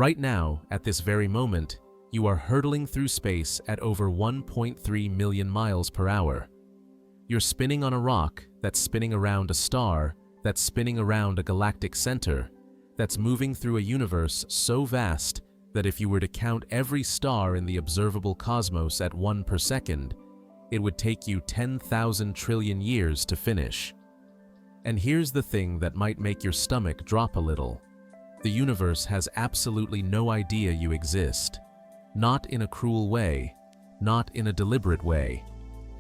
Right now, at this very moment, you are hurtling through space at over 1.3 million miles per hour. You're spinning on a rock that's spinning around a star that's spinning around a galactic center that's moving through a universe so vast that if you were to count every star in the observable cosmos at 1 per second, it would take you 10,000 trillion years to finish. And here's the thing that might make your stomach drop a little. The universe has absolutely no idea you exist. Not in a cruel way, not in a deliberate way.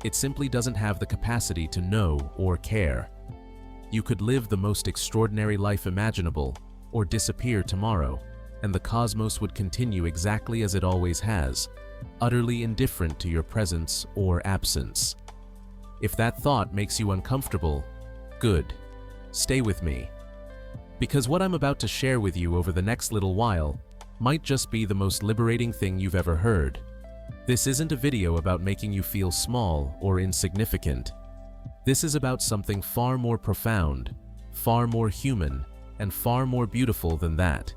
It simply doesn't have the capacity to know or care. You could live the most extraordinary life imaginable or disappear tomorrow, and the cosmos would continue exactly as it always has, utterly indifferent to your presence or absence. If that thought makes you uncomfortable, good. Stay with me. Because what I'm about to share with you over the next little while might just be the most liberating thing you've ever heard. This isn't a video about making you feel small or insignificant. This is about something far more profound, far more human, and far more beautiful than that.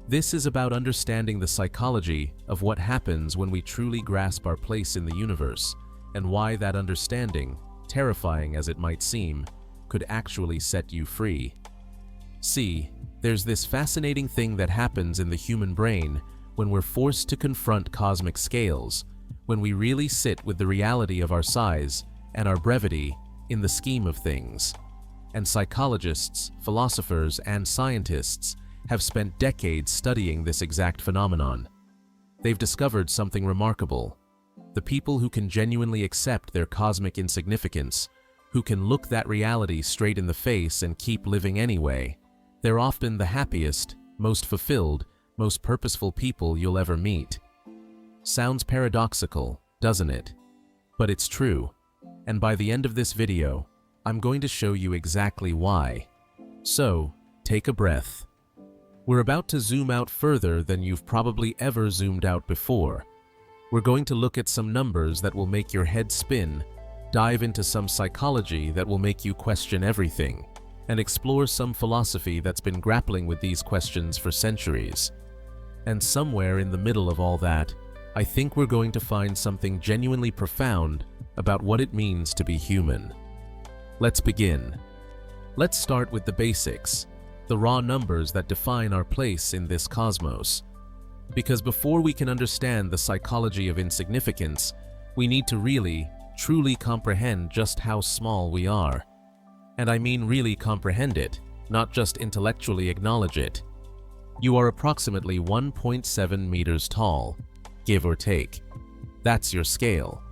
This is about understanding the psychology of what happens when we truly grasp our place in the universe, and why that understanding, terrifying as it might seem, could actually set you free. See, there's this fascinating thing that happens in the human brain when we're forced to confront cosmic scales, when we really sit with the reality of our size and our brevity in the scheme of things. And psychologists, philosophers, and scientists have spent decades studying this exact phenomenon. They've discovered something remarkable. The people who can genuinely accept their cosmic insignificance, who can look that reality straight in the face and keep living anyway, they're often the happiest, most fulfilled, most purposeful people you'll ever meet. Sounds paradoxical, doesn't it? But it's true. And by the end of this video, I'm going to show you exactly why. So, take a breath. We're about to zoom out further than you've probably ever zoomed out before. We're going to look at some numbers that will make your head spin, dive into some psychology that will make you question everything, and explore some philosophy that's been grappling with these questions for centuries. And somewhere in the middle of all that, I think we're going to find something genuinely profound about what it means to be human. Let's begin. Let's start with the basics, the raw numbers that define our place in this cosmos. Because before we can understand the psychology of insignificance, we need to really, truly comprehend just how small we are. And I mean really comprehend it, not just intellectually acknowledge it. You are approximately 1.7 meters tall, give or take. That's your scale.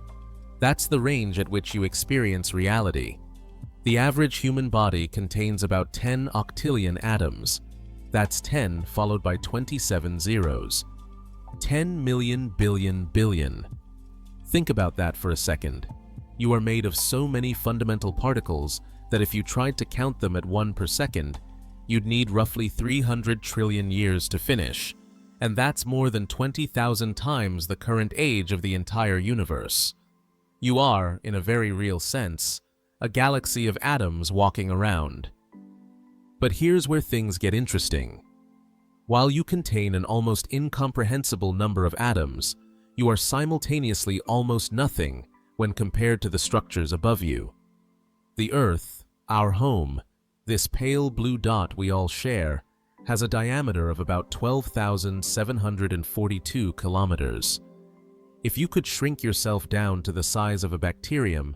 That's the range at which you experience reality. The average human body contains about 10 octillion atoms. That's 10 followed by 27 zeros. 10 million billion billion. Think about that for a second. You are made of so many fundamental particles that if you tried to count them at 1 per second, you'd need roughly 300 trillion years to finish, and that's more than 20,000 times the current age of the entire universe. You are, in a very real sense, a galaxy of atoms walking around. But here's where things get interesting. While you contain an almost incomprehensible number of atoms, you are simultaneously almost nothing when compared to the structures above you. The Earth, our home, this pale blue dot we all share, has a diameter of about 12,742 kilometers. If you could shrink yourself down to the size of a bacterium,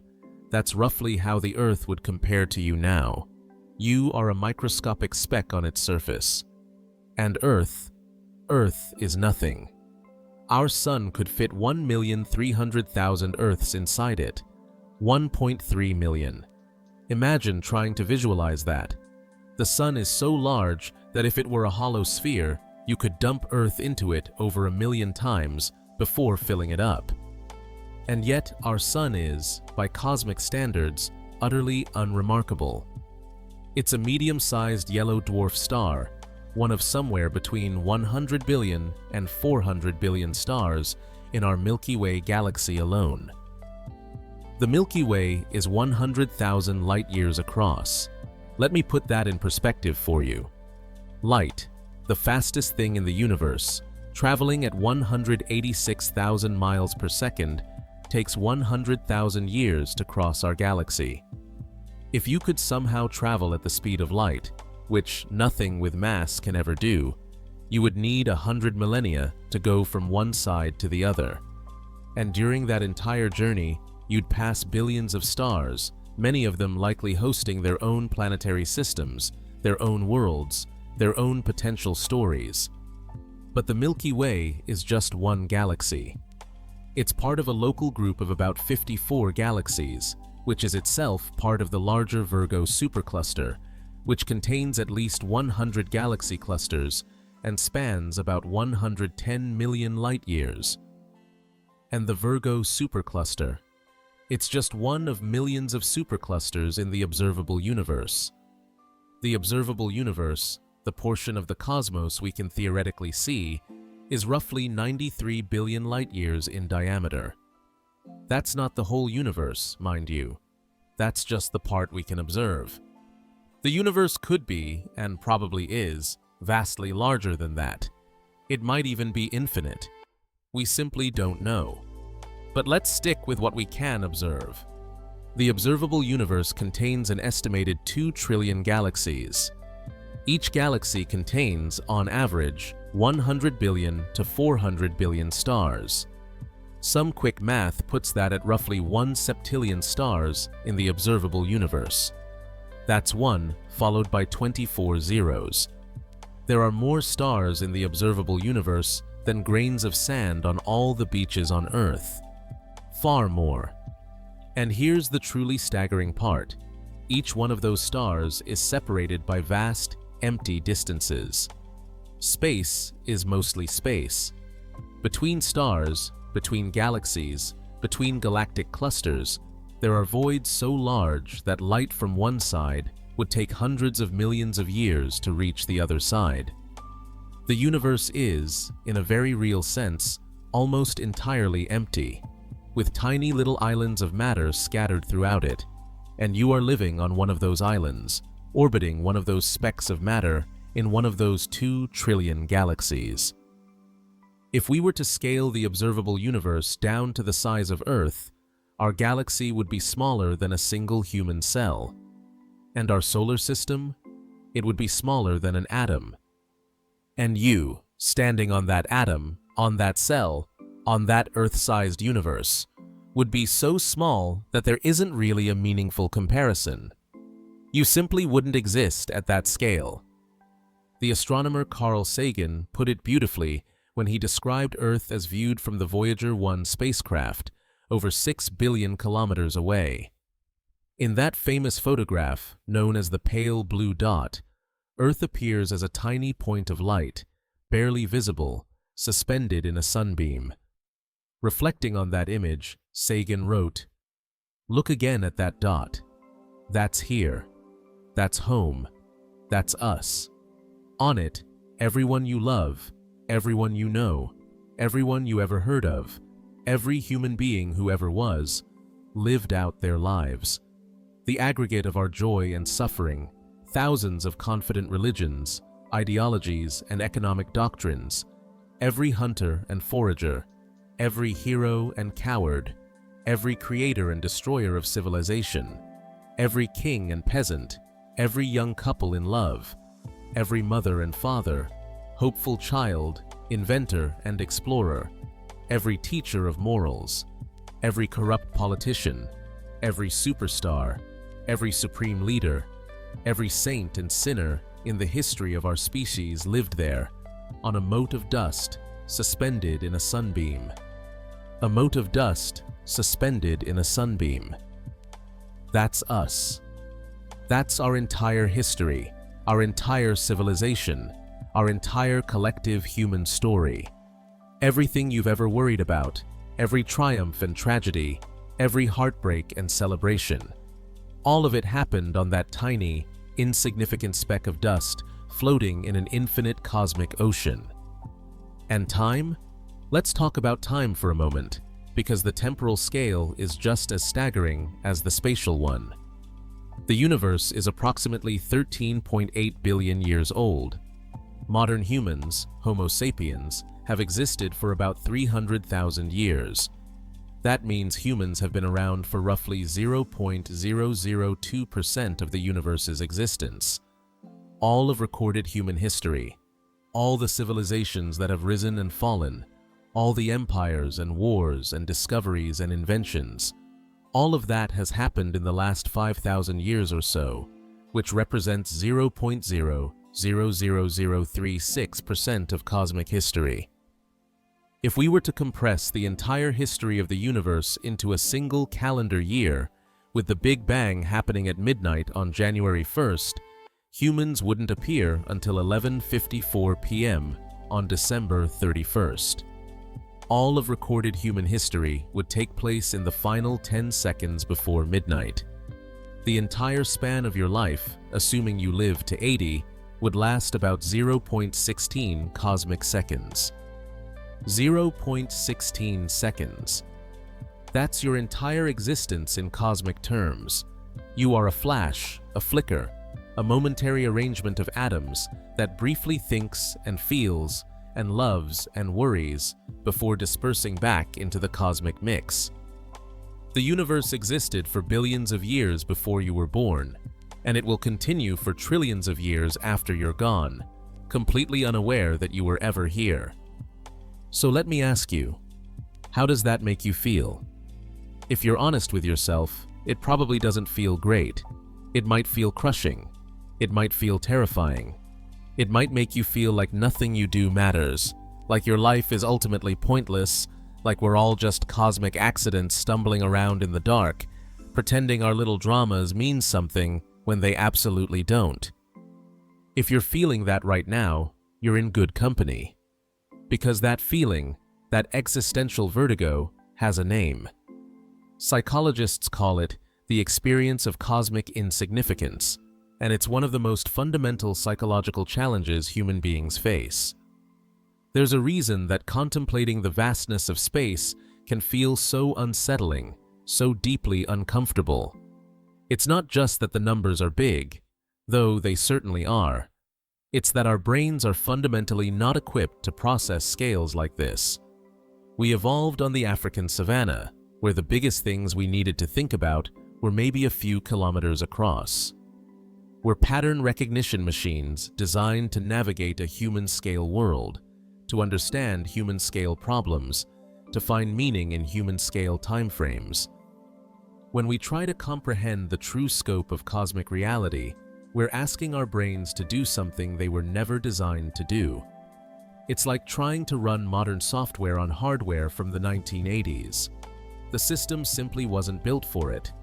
that's roughly how the Earth would compare to you now. You are a microscopic speck on its surface. And Earth is nothing. Our Sun could fit 1,300,000 Earths inside it. 1.3 million. Imagine trying to visualize that. The Sun is so large that if it were a hollow sphere, you could dump Earth into it over 1 million times before filling it up. And yet our Sun is, by cosmic standards, utterly unremarkable. It's a medium-sized yellow dwarf star, one of somewhere between 100 billion and 400 billion stars in our Milky Way galaxy alone. The Milky Way is 100,000 light-years across. Let me put that in perspective for you. Light, the fastest thing in the universe, traveling at 186,000 miles per second, takes 100,000 years to cross our galaxy. If you could somehow travel at the speed of light, which nothing with mass can ever do, you would need 100 millennia to go from one side to the other. And during that entire journey, you'd pass billions of stars, many of them likely hosting their own planetary systems, their own worlds, their own potential stories. But the Milky Way is just one galaxy. It's part of a local group of about 54 galaxies, which is itself part of the larger Virgo supercluster, which contains at least 100 galaxy clusters and spans about 110 million light-years. And the Virgo supercluster. It's just one of millions of superclusters in the observable universe. The observable universe, the portion of the cosmos we can theoretically see, is roughly 93 billion light-years in diameter. That's not the whole universe, mind you. That's just the part we can observe. The universe could be, and probably is, vastly larger than that. It might even be infinite. We simply don't know. But let's stick with what we can observe. The observable universe contains an estimated 2 trillion galaxies. Each galaxy contains, on average, 100 billion to 400 billion stars. Some quick math puts that at roughly 1 septillion stars in the observable universe. That's 1 followed by 24 zeros. There are more stars in the observable universe than grains of sand on all the beaches on Earth. Far more. And here's the truly staggering part. Each one of those stars is separated by vast, empty distances. Space is mostly space. Between stars, between galaxies, between galactic clusters, there are voids so large that light from one side would take hundreds of millions of years to reach the other side. The universe is, in a very real sense, almost entirely empty, with tiny little islands of matter scattered throughout it, and you are living on one of those islands, orbiting one of those specks of matter in one of those 2 trillion galaxies. If we were to scale the observable universe down to the size of Earth, our galaxy would be smaller than a single human cell. And our solar system? It would be smaller than an atom. And you, standing on that atom, on that cell, on that Earth-sized universe, would be so small that there isn't really a meaningful comparison. You simply wouldn't exist at that scale. The astronomer Carl Sagan put it beautifully when he described Earth as viewed from the Voyager 1 spacecraft over 6 billion kilometers away. In that famous photograph, known as the pale blue dot, Earth appears as a tiny point of light, barely visible, suspended in a sunbeam. Reflecting on that image, Sagan wrote, "Look again at that dot. That's here. That's home. That's us. On it, everyone you love, everyone you know, everyone you ever heard of, every human being who ever was, lived out their lives. The aggregate of our joy and suffering, thousands of confident religions, ideologies, and economic doctrines, every hunter and forager, every hero and coward, every creator and destroyer of civilization, every king and peasant, every young couple in love, every mother and father, hopeful child, inventor and explorer, every teacher of morals, every corrupt politician, every superstar, every supreme leader, every saint and sinner in the history of our species lived there, on a mote of dust suspended in a sunbeam. A mote of dust suspended in a sunbeam. That's us. That's our entire history, our entire civilization, our entire collective human story. Everything you've ever worried about, every triumph and tragedy, every heartbreak and celebration. All of it happened on that tiny, insignificant speck of dust floating in an infinite cosmic ocean. And time? Let's talk about time for a moment, because the temporal scale is just as staggering as the spatial one. The universe is approximately 13.8 billion years old. Modern humans, Homo sapiens, have existed for about 300,000 years. That means humans have been around for roughly 0.002% of the universe's existence. All of recorded human history, all the civilizations that have risen and fallen, all the empires and wars and discoveries and inventions, all of that has happened in the last 5,000 years or so, which represents 0.00036% of cosmic history. If we were to compress the entire history of the universe into a single calendar year, with the Big Bang happening at midnight on January 1st, humans wouldn't appear until 11:54 p.m. on December 31st. All of recorded human history would take place in the final 10 seconds before midnight. The entire span of your life, assuming you live to 80, would last about 0.16 cosmic seconds. 0.16 seconds. That's your entire existence in cosmic terms. You are a flash, a flicker, a momentary arrangement of atoms that briefly thinks and feels and loves and worries before dispersing back into the cosmic mix. The universe existed for billions of years before you were born, and it will continue for trillions of years after you're gone, completely unaware that you were ever here. So let me ask you, how does that make you feel? If you're honest with yourself, it probably doesn't feel great. It might feel crushing. It might feel terrifying. It might make you feel like nothing you do matters, like your life is ultimately pointless, like we're all just cosmic accidents stumbling around in the dark, pretending our little dramas mean something when they absolutely don't. If you're feeling that right now, you're in good company. Because that feeling, that existential vertigo, has a name. Psychologists call it the experience of cosmic insignificance, and it's one of the most fundamental psychological challenges human beings face. There's a reason that contemplating the vastness of space can feel so unsettling, so deeply uncomfortable. It's not just that the numbers are big, though they certainly are. It's that our brains are fundamentally not equipped to process scales like this. We evolved on the African savanna, where the biggest things we needed to think about were maybe a few kilometers across. We're pattern recognition machines designed to navigate a human-scale world, to understand human-scale problems, to find meaning in human-scale timeframes. When we try to comprehend the true scope of cosmic reality, we're asking our brains to do something they were never designed to do. It's like trying to run modern software on hardware from the 1980s. The system simply wasn't built for it.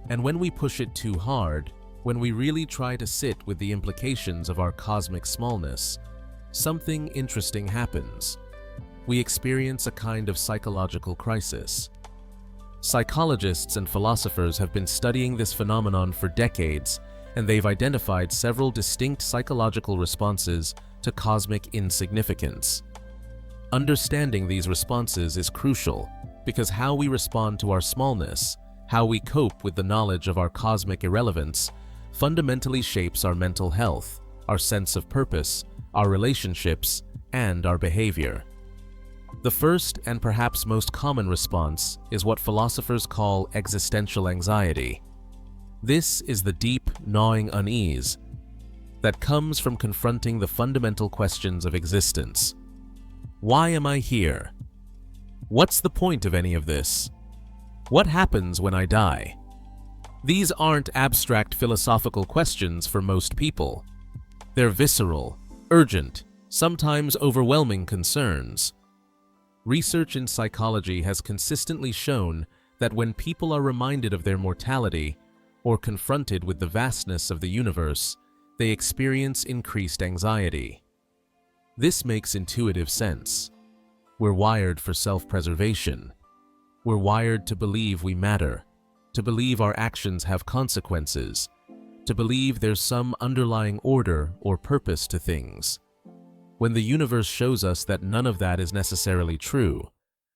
And when we push it too hard, when we really try to sit with the implications of our cosmic smallness, something interesting happens. We experience a kind of psychological crisis. Psychologists and philosophers have been studying this phenomenon for decades, and they've identified several distinct psychological responses to cosmic insignificance. Understanding these responses is crucial, because how we respond to our smallness, how we cope with the knowledge of our cosmic irrelevance, fundamentally shapes our mental health, our sense of purpose, our relationships, and our behavior. The first and perhaps most common response is what philosophers call existential anxiety. This is the deep, gnawing unease that comes from confronting the fundamental questions of existence. Why am I here? What's the point of any of this? What happens when I die? These aren't abstract philosophical questions for most people. They're visceral, urgent, sometimes overwhelming concerns. Research in psychology has consistently shown that when people are reminded of their mortality or confronted with the vastness of the universe, they experience increased anxiety. This makes intuitive sense. We're wired for self-preservation. We're wired to believe we matter, to believe our actions have consequences, to believe there's some underlying order or purpose to things. When the universe shows us that none of that is necessarily true,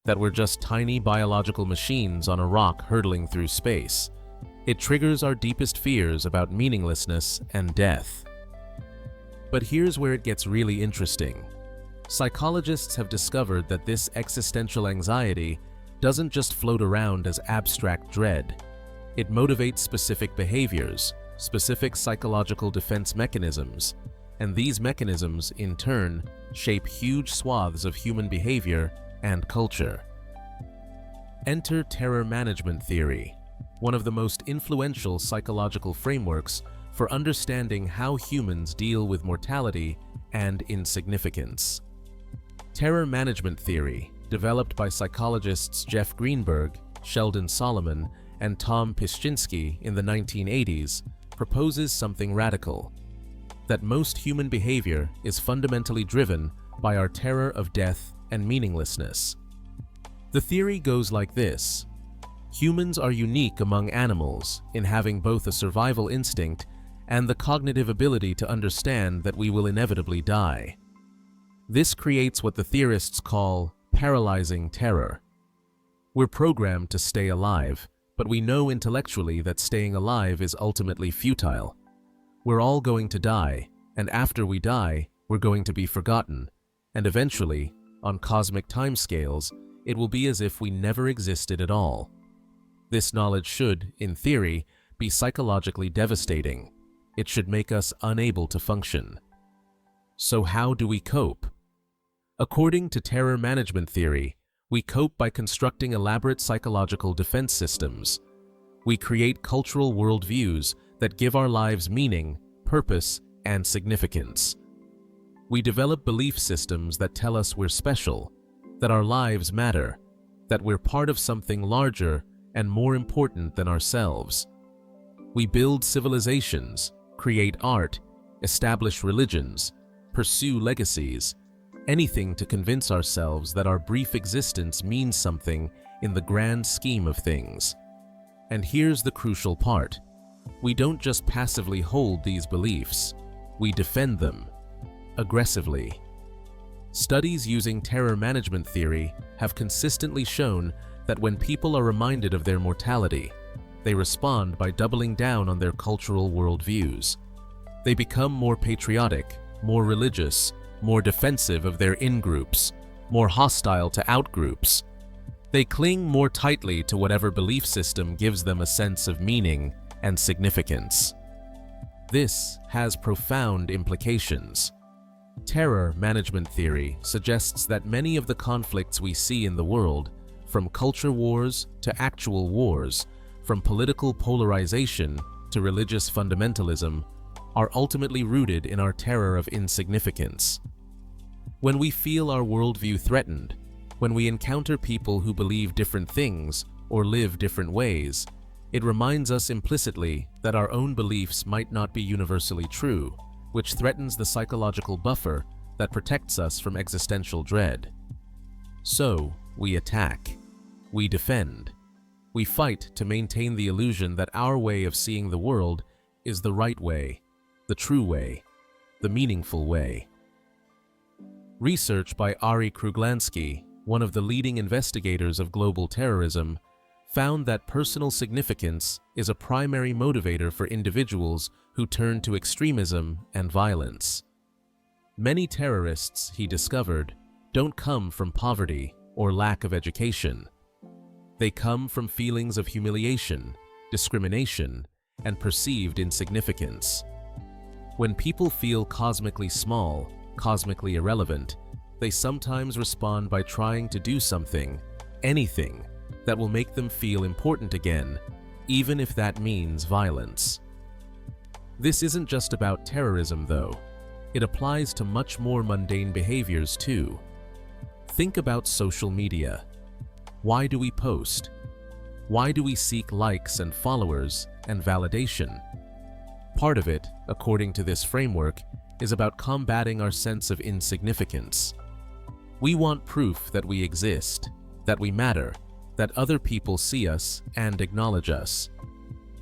that we're just tiny biological machines on a rock hurtling through space, it triggers our deepest fears about meaninglessness and death. But here's where it gets really interesting. Psychologists have discovered that this existential anxiety doesn't just float around as abstract dread. It motivates specific behaviors, specific psychological defense mechanisms, and these mechanisms, in turn, shape huge swaths of human behavior and culture. Enter terror management theory, one of the most influential psychological frameworks for understanding how humans deal with mortality and insignificance. Terror management theory, developed by psychologists Jeff Greenberg, Sheldon Solomon, and Tom Pyszczynski in the 1980s, proposes something radical: that most human behavior is fundamentally driven by our terror of death and meaninglessness. The theory goes like this: humans are unique among animals in having both a survival instinct and the cognitive ability to understand that we will inevitably die. This creates what the theorists call paralyzing terror. We're programmed to stay alive, but we know intellectually that staying alive is ultimately futile. We're all going to die, and after we die, we're going to be forgotten, and eventually, on cosmic timescales, it will be as if we never existed at all. This knowledge should, in theory, be psychologically devastating. It should make us unable to function. So how do we cope? According to terror management theory, we cope by constructing elaborate psychological defense systems. We create cultural worldviews that give our lives meaning, purpose, and significance. We develop belief systems that tell us we're special, that our lives matter, that we're part of something larger and more important than ourselves. We build civilizations, create art, establish religions, pursue legacies, anything to convince ourselves that our brief existence means something in the grand scheme of things. And here's the crucial part: we don't just passively hold these beliefs, we defend them aggressively. Studies using terror management theory have consistently shown that when people are reminded of their mortality, they respond by doubling down on their cultural worldviews. They become more patriotic, more religious, more defensive of their in-groups, more hostile to out-groups. They cling more tightly to whatever belief system gives them a sense of meaning and significance. This has profound implications. Terror management theory suggests that many of the conflicts we see in the world, from culture wars to actual wars, from political polarization to religious fundamentalism, are ultimately rooted in our terror of insignificance. When we feel our worldview threatened, when we encounter people who believe different things or live different ways, it reminds us implicitly that our own beliefs might not be universally true, which threatens the psychological buffer that protects us from existential dread. So, we attack. We defend. We fight to maintain the illusion that our way of seeing the world is the right way, the true way, the meaningful way. Research by Ari Kruglansky, one of the leading investigators of global terrorism, found that personal significance is a primary motivator for individuals who turn to extremism and violence. Many terrorists, he discovered, don't come from poverty or lack of education. They come from feelings of humiliation, discrimination, and perceived insignificance. When people feel cosmically small, cosmically irrelevant, they sometimes respond by trying to do something, anything, that will make them feel important again, even if that means violence. This isn't just about terrorism, though. It applies to much more mundane behaviors, too. Think about social media. Why do we post? Why do we seek likes and followers and validation? Part of it, according to this framework, is about combating our sense of insignificance. We want proof that we exist, that we matter, that other people see us and acknowledge us.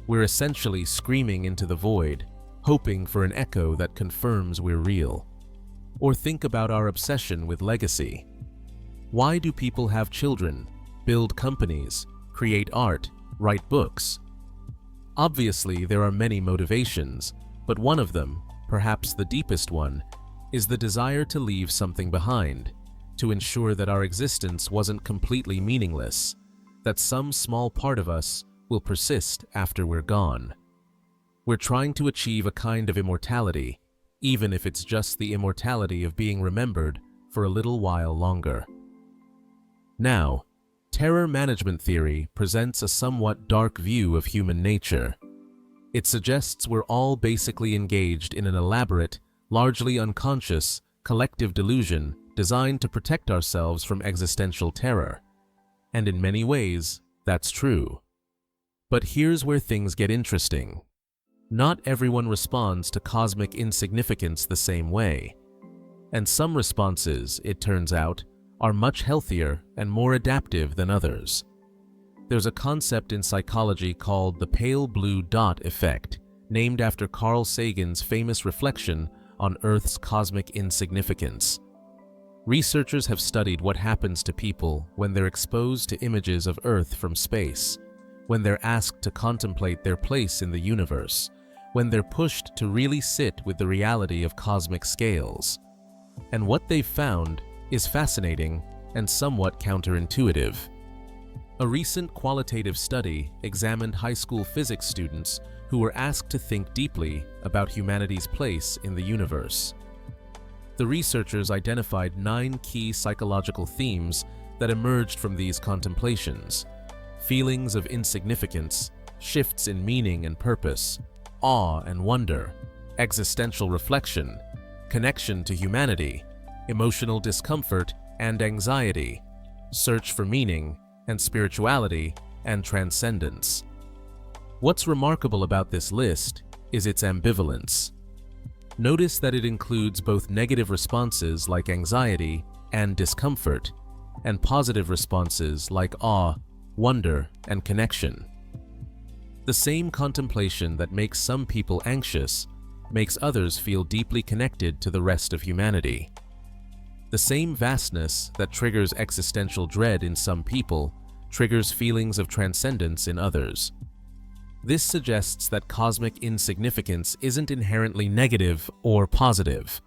We're essentially screaming into the void, hoping for an echo that confirms we're real. Or think about our obsession with legacy. Why do people have children, build companies, create art, write books? Obviously, there are many motivations, but one of them, perhaps the deepest one, is the desire to leave something behind, to ensure that our existence wasn't completely meaningless, that some small part of us will persist after we're gone. We're trying to achieve a kind of immortality, even if it's just the immortality of being remembered for a little while longer. Now, terror management theory presents a somewhat dark view of human nature. It suggests we're all basically engaged in an elaborate, largely unconscious, collective delusion designed to protect ourselves from existential terror. And in many ways, that's true. But here's where things get interesting. Not everyone responds to cosmic insignificance the same way. And some responses, it turns out, are much healthier and more adaptive than others. There's a concept in psychology called the pale blue dot effect, named after Carl Sagan's famous reflection on Earth's cosmic insignificance. Researchers have studied what happens to people when they're exposed to images of Earth from space, when they're asked to contemplate their place in the universe, when they're pushed to really sit with the reality of cosmic scales. And what they've found is fascinating and somewhat counterintuitive. A recent qualitative study examined high school physics students who were asked to think deeply about humanity's place in the universe. The researchers identified 9 key psychological themes that emerged from these contemplations: feelings of insignificance, shifts in meaning and purpose, awe and wonder, existential reflection, connection to humanity, emotional discomfort and anxiety, search for meaning, and spirituality and transcendence. What's remarkable about this list is its ambivalence. Notice that it includes both negative responses like anxiety and discomfort, and positive responses like awe, wonder, and connection. The same contemplation that makes some people anxious makes others feel deeply connected to the rest of humanity. The same vastness that triggers existential dread in some people triggers feelings of transcendence in others. This suggests that cosmic insignificance isn't inherently negative or positive.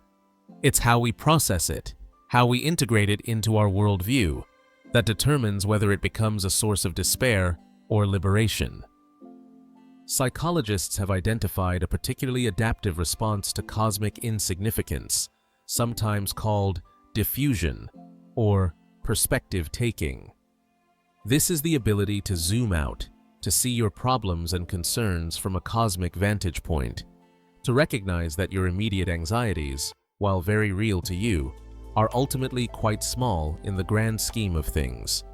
It's how we process it, how we integrate it into our worldview, that determines whether it becomes a source of despair or liberation. Psychologists have identified a particularly adaptive response to cosmic insignificance, sometimes called diffusion or perspective taking. This is the ability to zoom out, to see your problems and concerns from a cosmic vantage point, to recognize that your immediate anxieties, while very real to you, are ultimately quite small in the grand scheme of things.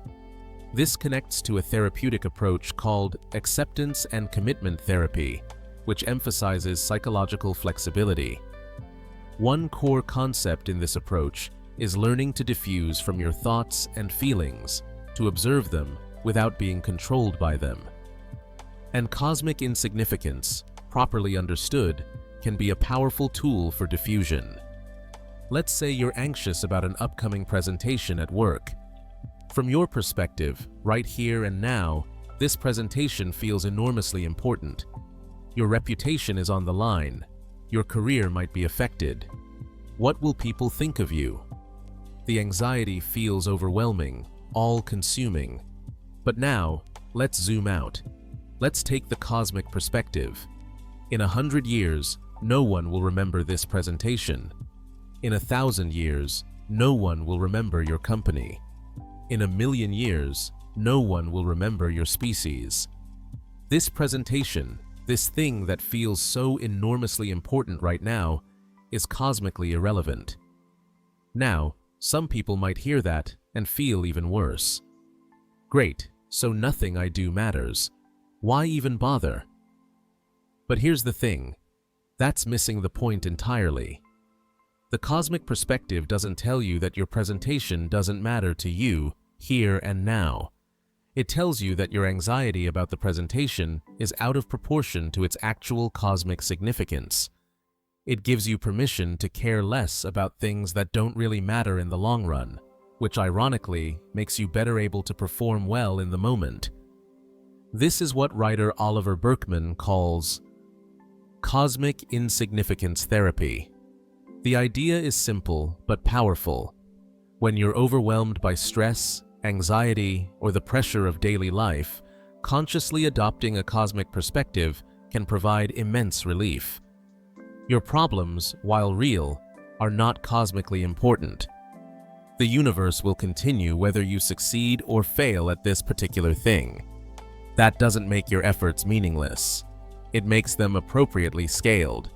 This connects to a therapeutic approach called acceptance and commitment therapy, which emphasizes psychological flexibility. One core concept in this approach is learning to diffuse from your thoughts and feelings, to observe them without being controlled by them. And cosmic insignificance, properly understood, can be a powerful tool for diffusion. Let's say you're anxious about an upcoming presentation at work. From your perspective, right here and now, this presentation feels enormously important. Your reputation is on the line. Your career might be affected. What will people think of you? The anxiety feels overwhelming, all-consuming. But now, let's zoom out. Let's take the cosmic perspective. In 100 years, no one will remember this presentation. In 1,000 years, no one will remember your company. In 1,000,000 years, no one will remember your species. This presentation, this thing that feels so enormously important right now, is cosmically irrelevant. Now, some people might hear that and feel even worse. Great, so nothing I do matters. Why even bother? But here's the thing. That's missing the point entirely. The cosmic perspective doesn't tell you that your presentation doesn't matter to you, here and now. It tells you that your anxiety about the presentation is out of proportion to its actual cosmic significance. It gives you permission to care less about things that don't really matter in the long run, which ironically makes you better able to perform well in the moment. This is what writer Oliver Burkeman calls Cosmic insignificance therapy. The idea is simple but powerful. When you're overwhelmed by stress, anxiety, or the pressure of daily life, consciously adopting a cosmic perspective can provide immense relief. Your problems, while real, are not cosmically important. The universe will continue whether you succeed or fail at this particular thing. That doesn't make your efforts meaningless. It makes them appropriately scaled.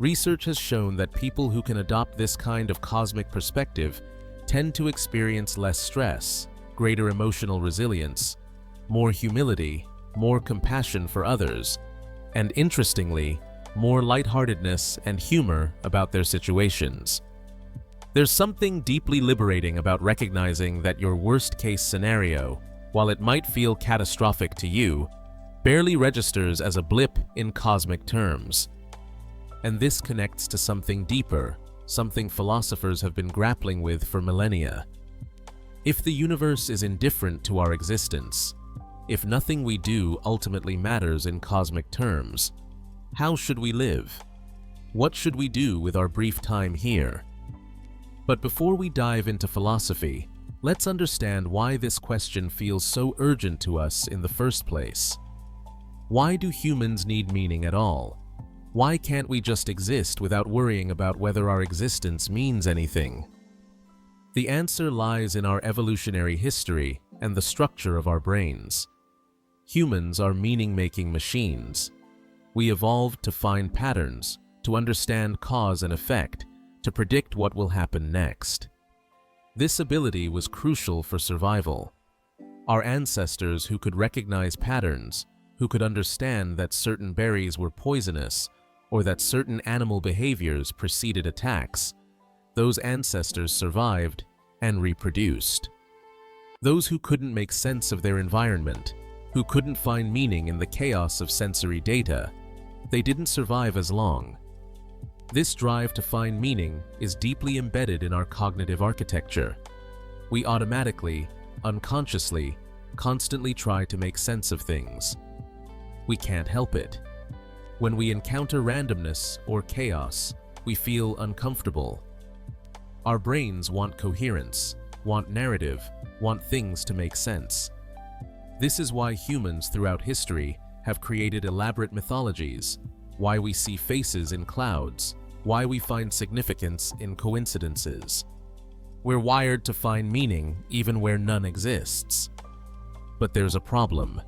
Research has shown that people who can adopt this kind of cosmic perspective tend to experience less stress, greater emotional resilience, more humility, more compassion for others, and interestingly, more lightheartedness and humor about their situations. There's something deeply liberating about recognizing that your worst-case scenario, while it might feel catastrophic to you, barely registers as a blip in cosmic terms. And this connects to something deeper, something philosophers have been grappling with for millennia. If the universe is indifferent to our existence, if nothing we do ultimately matters in cosmic terms, how should we live? What should we do with our brief time here? But before we dive into philosophy, let's understand why this question feels so urgent to us in the first place. Why do humans need meaning at all? Why can't we just exist without worrying about whether our existence means anything? The answer lies in our evolutionary history and the structure of our brains. Humans are meaning-making machines. We evolved to find patterns, to understand cause and effect, to predict what will happen next. This ability was crucial for survival. Our ancestors who could recognize patterns, who could understand that certain berries were poisonous or that certain animal behaviors preceded attacks, those ancestors survived and reproduced. Those who couldn't make sense of their environment, who couldn't find meaning in the chaos of sensory data, they didn't survive as long. This drive to find meaning is deeply embedded in our cognitive architecture. We automatically, unconsciously, constantly try to make sense of things. We can't help it. When we encounter randomness or chaos, we feel uncomfortable. Our brains want coherence, want narrative, want things to make sense. This is why humans throughout history have created elaborate mythologies, why we see faces in clouds, why we find significance in coincidences. We're wired to find meaning even where none exists. But there's a problem.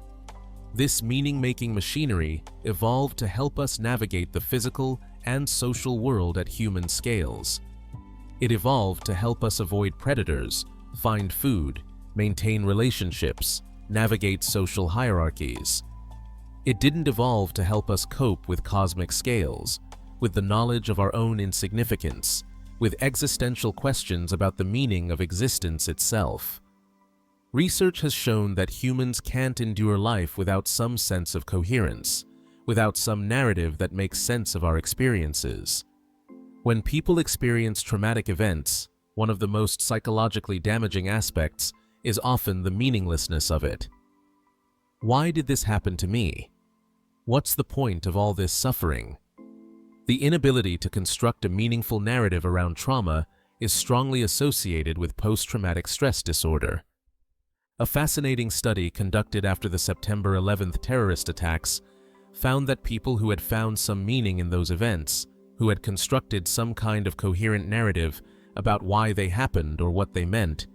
This meaning-making machinery evolved to help us navigate the physical and social world at human scales. It evolved to help us avoid predators, find food, maintain relationships, navigate social hierarchies. It didn't evolve to help us cope with cosmic scales, with the knowledge of our own insignificance, with existential questions about the meaning of existence itself. Research has shown that humans can't endure life without some sense of coherence, without some narrative that makes sense of our experiences. When people experience traumatic events, one of the most psychologically damaging aspects is often the meaninglessness of it. Why did this happen to me? What's the point of all this suffering? The inability to construct a meaningful narrative around trauma is strongly associated with post-traumatic stress disorder. A fascinating study conducted after the September 11th terrorist attacks found that people who had found some meaning in those events, who had constructed some kind of coherent narrative about why they happened or what they meant,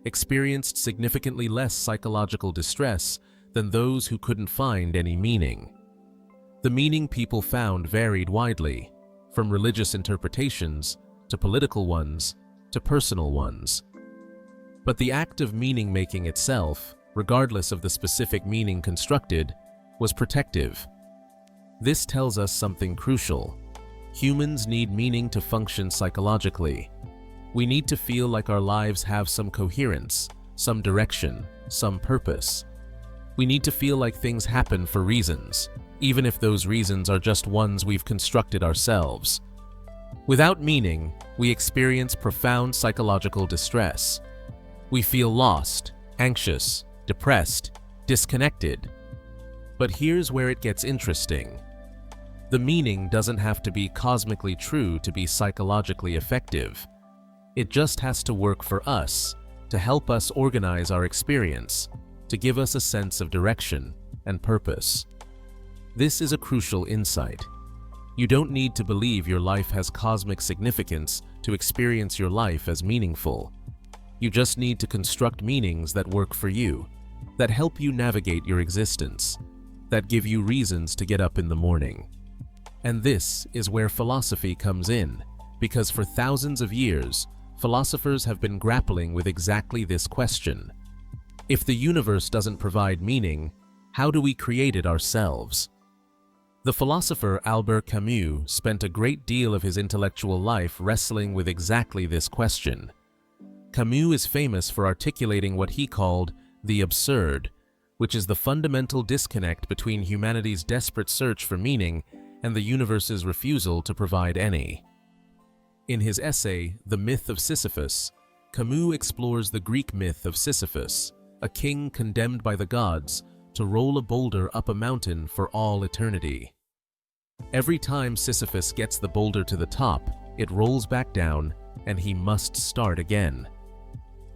experienced significantly less psychological distress than those who couldn't find any meaning. The meaning people found varied widely, from religious interpretations to political ones to personal ones. But the act of meaning-making itself, regardless of the specific meaning constructed, was protective. This tells us something crucial. Humans need meaning to function psychologically. We need to feel like our lives have some coherence, some direction, some purpose. We need to feel like things happen for reasons, even if those reasons are just ones we've constructed ourselves. Without meaning, we experience profound psychological distress. We feel lost, anxious, depressed, disconnected. But here's where it gets interesting. The meaning doesn't have to be cosmically true to be psychologically effective. It just has to work for us, to help us organize our experience, to give us a sense of direction and purpose. This is a crucial insight. You don't need to believe your life has cosmic significance to experience your life as meaningful. You just need to construct meanings that work for you, that help you navigate your existence, that give you reasons to get up in the morning. And this is where philosophy comes in, because for thousands of years, philosophers have been grappling with exactly this question. If the universe doesn't provide meaning, how do we create it ourselves? The philosopher Albert Camus spent a great deal of his intellectual life wrestling with exactly this question. Camus is famous for articulating what he called the absurd, which is the fundamental disconnect between humanity's desperate search for meaning and the universe's refusal to provide any. In his essay, The Myth of Sisyphus, Camus explores the Greek myth of Sisyphus, a king condemned by the gods to roll a boulder up a mountain for all eternity. Every time Sisyphus gets the boulder to the top, it rolls back down, and he must start again.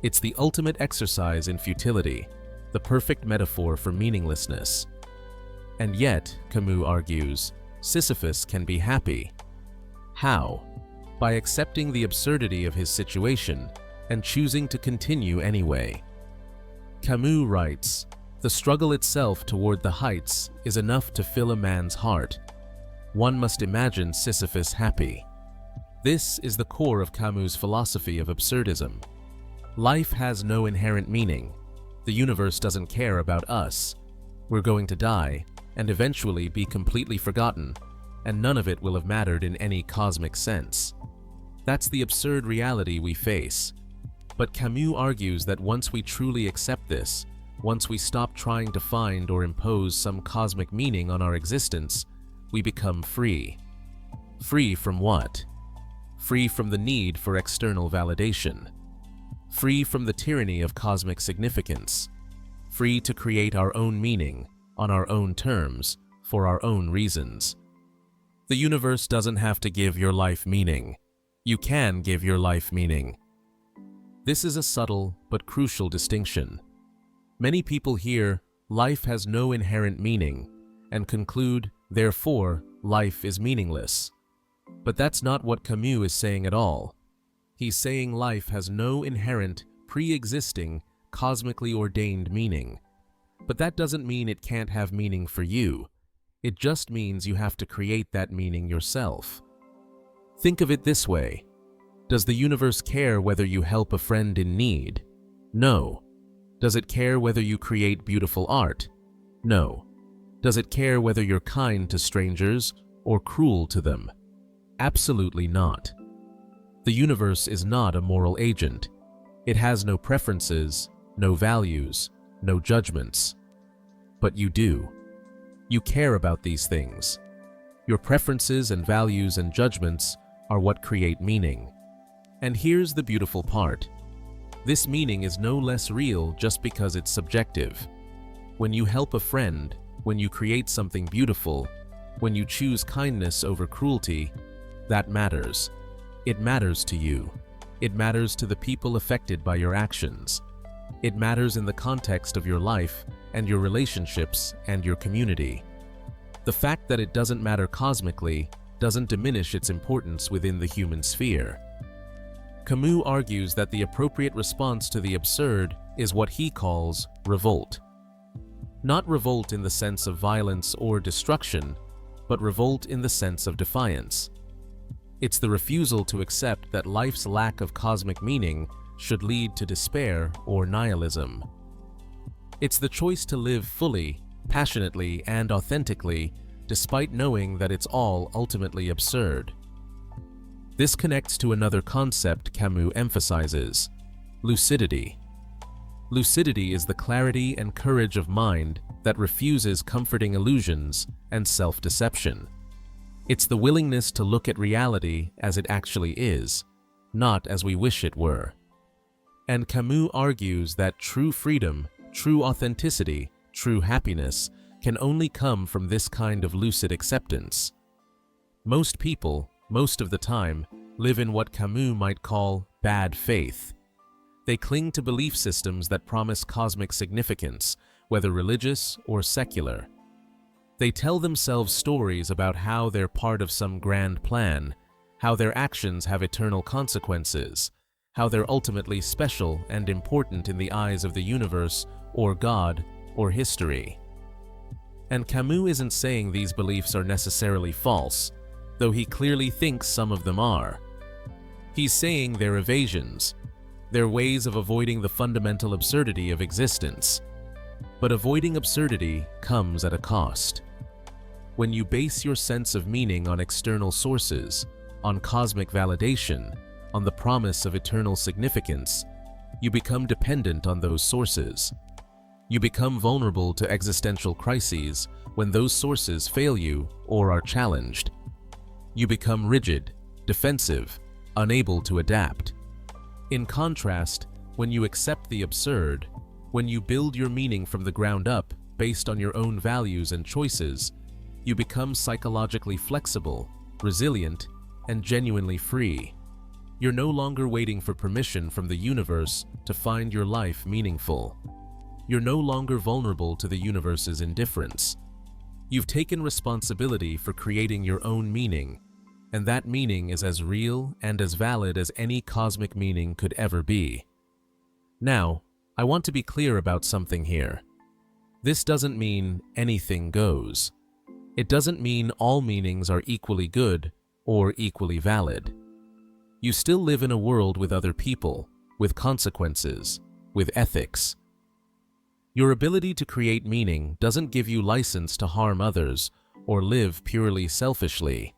It's the ultimate exercise in futility, the perfect metaphor for meaninglessness. And yet, Camus argues, Sisyphus can be happy. How? By accepting the absurdity of his situation and choosing to continue anyway. Camus writes, "The struggle itself toward the heights is enough to fill a man's heart. One must imagine Sisyphus happy." This is the core of Camus' philosophy of absurdism. Life has no inherent meaning. The universe doesn't care about us. We're going to die and eventually be completely forgotten, and none of it will have mattered in any cosmic sense. That's the absurd reality we face. But Camus argues that once we truly accept this, once we stop trying to find or impose some cosmic meaning on our existence, we become free. Free from what? Free from the need for external validation. Free from the tyranny of cosmic significance. Free to create our own meaning, on our own terms, for our own reasons. The universe doesn't have to give your life meaning. You can give your life meaning. This is a subtle but crucial distinction. Many people hear, "Life has no inherent meaning," and conclude, therefore, life is meaningless. But that's not what Camus is saying at all. He's saying life has no inherent, pre-existing, cosmically ordained meaning. But that doesn't mean it can't have meaning for you. It just means you have to create that meaning yourself. Think of it this way. Does the universe care whether you help a friend in need? No. Does it care whether you create beautiful art? No. Does it care whether you're kind to strangers or cruel to them? Absolutely not. The universe is not a moral agent. It has no preferences, no values, no judgments. But you do. You care about these things. Your preferences and values and judgments are what create meaning. And here's the beautiful part. This meaning is no less real just because it's subjective. When you help a friend, when you create something beautiful, when you choose kindness over cruelty, that matters. It matters to you. It matters to the people affected by your actions. It matters in the context of your life and your relationships and your community. The fact that it doesn't matter cosmically doesn't diminish its importance within the human sphere. Camus argues that the appropriate response to the absurd is what he calls revolt. Not revolt in the sense of violence or destruction, but revolt in the sense of defiance. It's the refusal to accept that life's lack of cosmic meaning should lead to despair or nihilism. It's the choice to live fully, passionately, and authentically, despite knowing that it's all ultimately absurd. This connects to another concept Camus emphasizes: lucidity. Lucidity is the clarity and courage of mind that refuses comforting illusions and self-deception. It's the willingness to look at reality as it actually is, not as we wish it were. And Camus argues that true freedom, true authenticity, true happiness can only come from this kind of lucid acceptance. Most people, most of the time, live in what Camus might call bad faith. They cling to belief systems that promise cosmic significance, whether religious or secular. They tell themselves stories about how they're part of some grand plan, how their actions have eternal consequences, how they're ultimately special and important in the eyes of the universe, or God, or history. And Camus isn't saying these beliefs are necessarily false, though he clearly thinks some of them are. He's saying they're evasions. They're ways of avoiding the fundamental absurdity of existence. But avoiding absurdity comes at a cost. When you base your sense of meaning on external sources, on cosmic validation, on the promise of eternal significance, you become dependent on those sources. You become vulnerable to existential crises when those sources fail you or are challenged. You become rigid, defensive, unable to adapt. In contrast, when you accept the absurd, when you build your meaning from the ground up based on your own values and choices, you become psychologically flexible, resilient, and genuinely free. You're no longer waiting for permission from the universe to find your life meaningful. You're no longer vulnerable to the universe's indifference. You've taken responsibility for creating your own meaning, and that meaning is as real and as valid as any cosmic meaning could ever be. Now, I want to be clear about something here. This doesn't mean anything goes. It doesn't mean all meanings are equally good or equally valid. You still live in a world with other people, with consequences, with ethics. Your ability to create meaning doesn't give you license to harm others or live purely selfishly.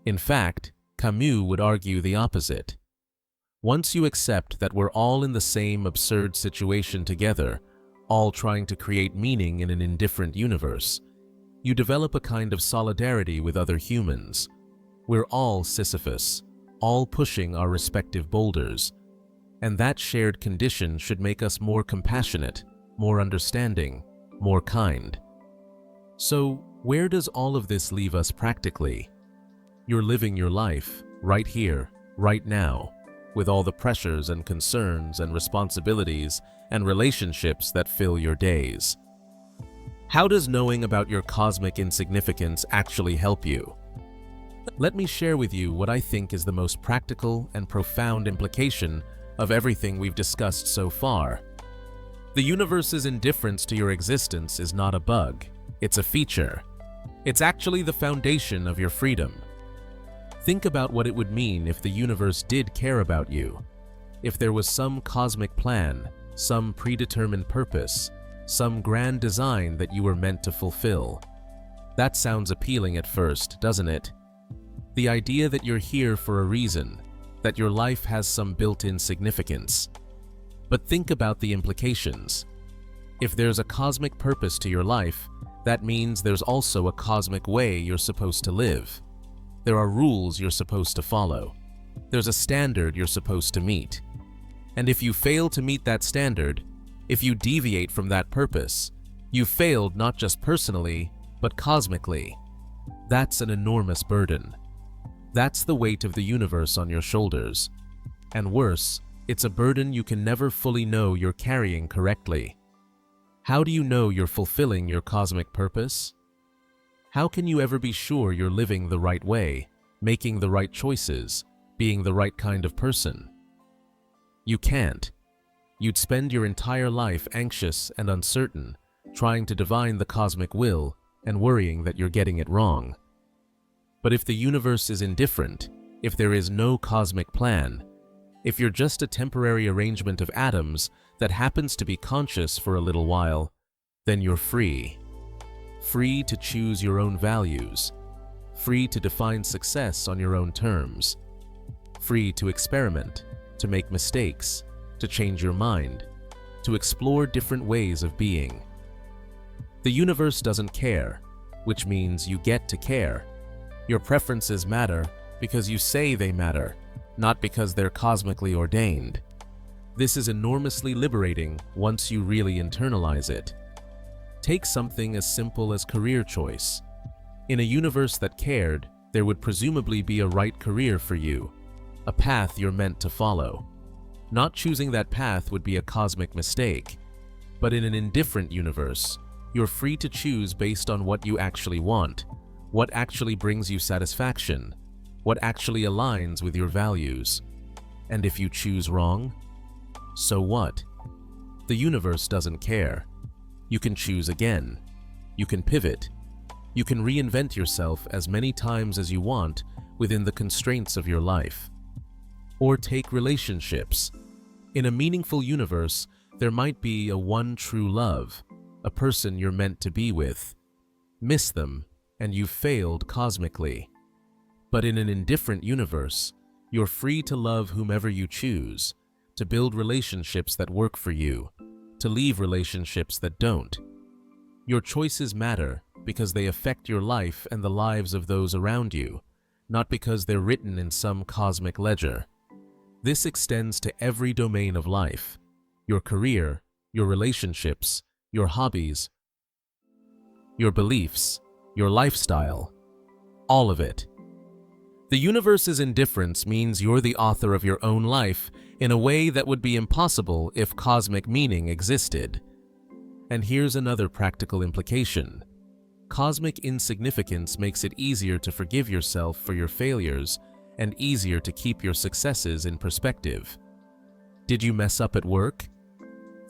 In fact, Camus would argue the opposite. Once you accept that we're all in the same absurd situation together, all trying to create meaning in an indifferent universe, you develop a kind of solidarity with other humans. We're all Sisyphus, all pushing our respective boulders, and that shared condition should make us more compassionate, more understanding, more kind. So, where does all of this leave us practically? You're living your life, right here, right now, with all the pressures and concerns and responsibilities and relationships that fill your days. How does knowing about your cosmic insignificance actually help you? Let me share with you what I think is the most practical and profound implication of everything we've discussed so far. The universe's indifference to your existence is not a bug, it's a feature. It's actually the foundation of your freedom. Think about what it would mean if the universe did care about you, if there was some cosmic plan, some predetermined purpose, some grand design that you were meant to fulfill. That sounds appealing at first, doesn't it? The idea that you're here for a reason, that your life has some built-in significance. But think about the implications. If there's a cosmic purpose to your life, that means there's also a cosmic way you're supposed to live. There are rules you're supposed to follow. There's a standard you're supposed to meet. And if you fail to meet that standard, if you deviate from that purpose, you've failed not just personally, but cosmically. That's an enormous burden. That's the weight of the universe on your shoulders. And worse, it's a burden you can never fully know you're carrying correctly. How do you know you're fulfilling your cosmic purpose? How can you ever be sure you're living the right way, making the right choices, being the right kind of person? You can't. You'd spend your entire life anxious and uncertain, trying to divine the cosmic will and worrying that you're getting it wrong. But if the universe is indifferent, if there is no cosmic plan, if you're just a temporary arrangement of atoms that happens to be conscious for a little while, then you're free. Free to choose your own values, free to define success on your own terms, free to experiment, to make mistakes, to change your mind, to explore different ways of being. The universe doesn't care, which means you get to care. Your preferences matter because you say they matter, not because they're cosmically ordained. This is enormously liberating once you really internalize it. Take something as simple as career choice. In a universe that cared, there would presumably be a right career for you, a path you're meant to follow. Not choosing that path would be a cosmic mistake, but in an indifferent universe, you're free to choose based on what you actually want, what actually brings you satisfaction, what actually aligns with your values. And if you choose wrong, so what? The universe doesn't care. You can choose again. You can pivot. You can reinvent yourself as many times as you want within the constraints of your life. Or take relationships. In a meaningful universe, there might be a one true love, a person you're meant to be with. Miss them, and you've failed cosmically. But in an indifferent universe, you're free to love whomever you choose, to build relationships that work for you, to leave relationships that don't. Your choices matter because they affect your life and the lives of those around you, not because they're written in some cosmic ledger. This extends to every domain of life: your career, your relationships, your hobbies, your beliefs, your lifestyle, all of it. The universe's indifference means you're the author of your own life in a way that would be impossible if cosmic meaning existed. And here's another practical implication. Cosmic insignificance makes it easier to forgive yourself for your failures and easier to keep your successes in perspective. Did you mess up at work?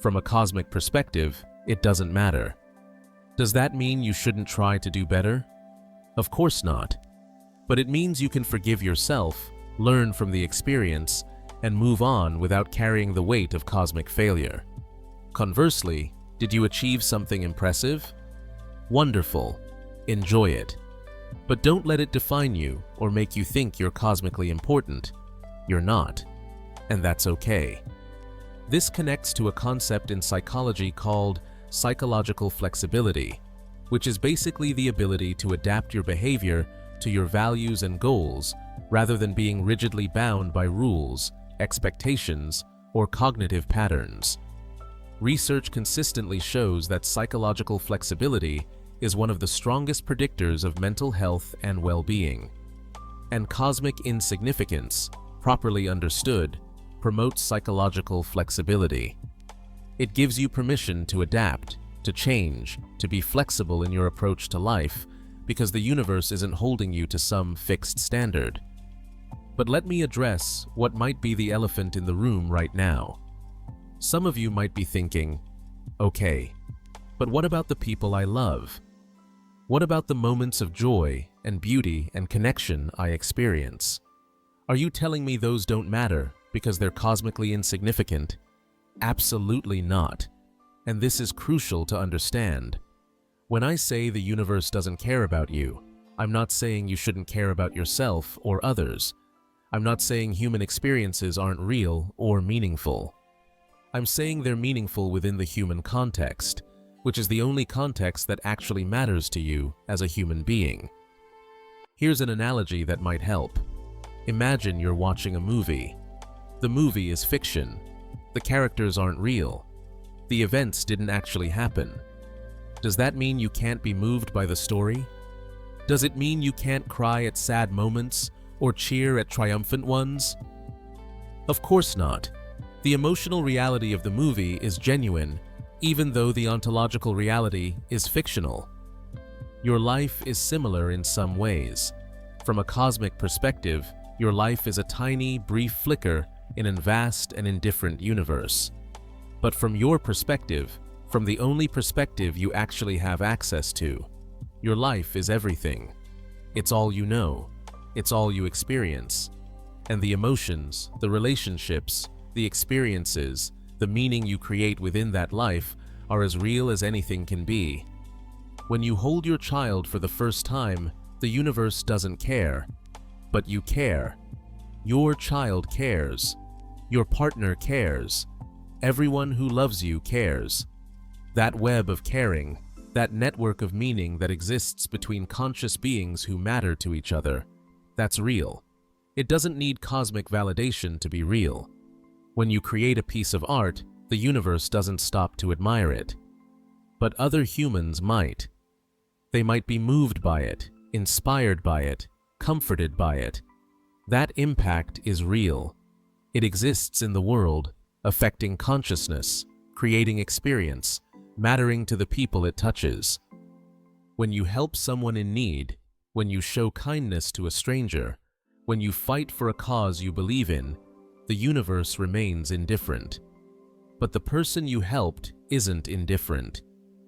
From a cosmic perspective, it doesn't matter. Does that mean you shouldn't try to do better? Of course not. But it means you can forgive yourself, learn from the experience, and move on without carrying the weight of cosmic failure. Conversely, did you achieve something impressive? Wonderful. Enjoy it. But don't let it define you or make you think you're cosmically important. You're not. And that's okay. This connects to a concept in psychology called psychological flexibility, which is basically the ability to adapt your behavior to your values and goals rather than being rigidly bound by rules, expectations, or cognitive patterns. Research consistently shows that psychological flexibility is one of the strongest predictors of mental health and well-being. And cosmic insignificance, properly understood, promotes psychological flexibility. It gives you permission to adapt, to change, to be flexible in your approach to life, because the universe isn't holding you to some fixed standard. But let me address what might be the elephant in the room right now. Some of you might be thinking, okay, but what about the people I love? What about the moments of joy and beauty and connection I experience? Are you telling me those don't matter because they're cosmically insignificant? Absolutely not. And this is crucial to understand. When I say the universe doesn't care about you, I'm not saying you shouldn't care about yourself or others. I'm not saying human experiences aren't real or meaningful. I'm saying they're meaningful within the human context, which is the only context that actually matters to you as a human being. Here's an analogy that might help. Imagine you're watching a movie. The movie is fiction. The characters aren't real. The events didn't actually happen. Does that mean you can't be moved by the story? Does it mean you can't cry at sad moments or cheer at triumphant ones? Of course not. The emotional reality of the movie is genuine, even though the ontological reality is fictional. Your life is similar in some ways. From a cosmic perspective, your life is a tiny, brief flicker in a vast and indifferent universe. But from your perspective, from the only perspective you actually have access to, your life is everything. It's all you know. It's all you experience. And the emotions, the relationships, the experiences, the meaning you create within that life are as real as anything can be. When you hold your child for the first time, the universe doesn't care. But you care. Your child cares. Your partner cares. Everyone who loves you cares. That web of caring, that network of meaning that exists between conscious beings who matter to each other, that's real. It doesn't need cosmic validation to be real. When you create a piece of art, the universe doesn't stop to admire it. But other humans might. They might be moved by it, inspired by it, comforted by it. That impact is real. It exists in the world, affecting consciousness, creating experience, mattering to the people it touches. When you help someone in need, when you show kindness to a stranger, when you fight for a cause you believe in, the universe remains indifferent. But the person you helped isn't indifferent.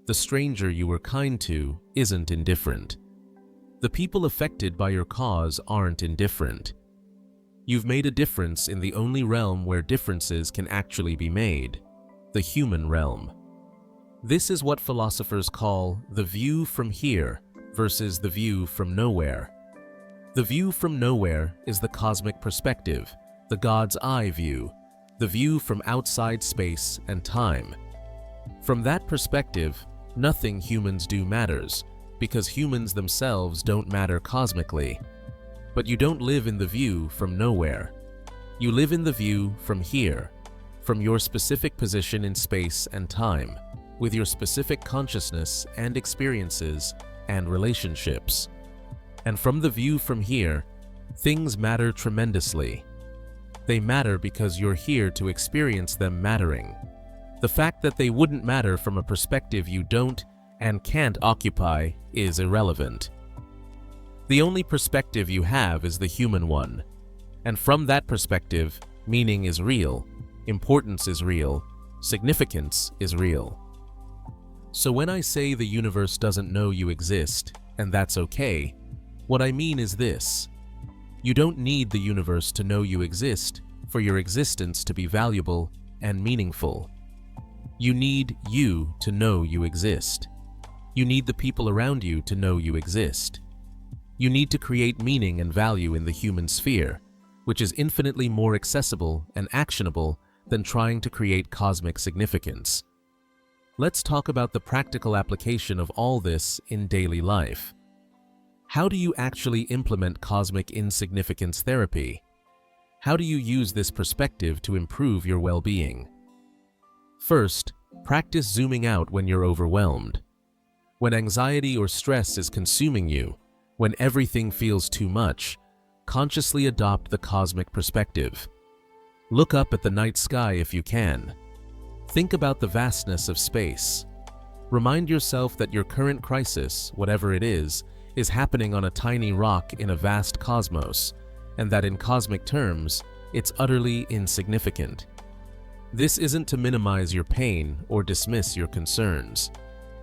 The stranger you were kind to isn't indifferent. The people affected by your cause aren't indifferent. You've made a difference in the only realm where differences can actually be made, the human realm. This is what philosophers call the view from here versus the view from nowhere. The view from nowhere is the cosmic perspective, the God's eye view, the view from outside space and time. From that perspective, nothing humans do matters, because humans themselves don't matter cosmically. But you don't live in the view from nowhere. You live in the view from here, from your specific position in space and time, with your specific consciousness and experiences and relationships. And from the view from here, things matter tremendously. They matter because you're here to experience them mattering. The fact that they wouldn't matter from a perspective you don't and can't occupy is irrelevant. The only perspective you have is the human one. And from that perspective, meaning is real, importance is real, significance is real. So when I say the universe doesn't know you exist, and that's okay, what I mean is this. You don't need the universe to know you exist for your existence to be valuable and meaningful. You need you to know you exist. You need the people around you to know you exist. You need to create meaning and value in the human sphere, which is infinitely more accessible and actionable than trying to create cosmic significance. Let's talk about the practical application of all this in daily life. How do you actually implement cosmic insignificance therapy? How do you use this perspective to improve your well-being? First, practice zooming out when you're overwhelmed. When anxiety or stress is consuming you, when everything feels too much, consciously adopt the cosmic perspective. Look up at the night sky if you can. Think about the vastness of space. Remind yourself that your current crisis, whatever it is happening on a tiny rock in a vast cosmos, and that in cosmic terms, it's utterly insignificant. This isn't to minimize your pain or dismiss your concerns.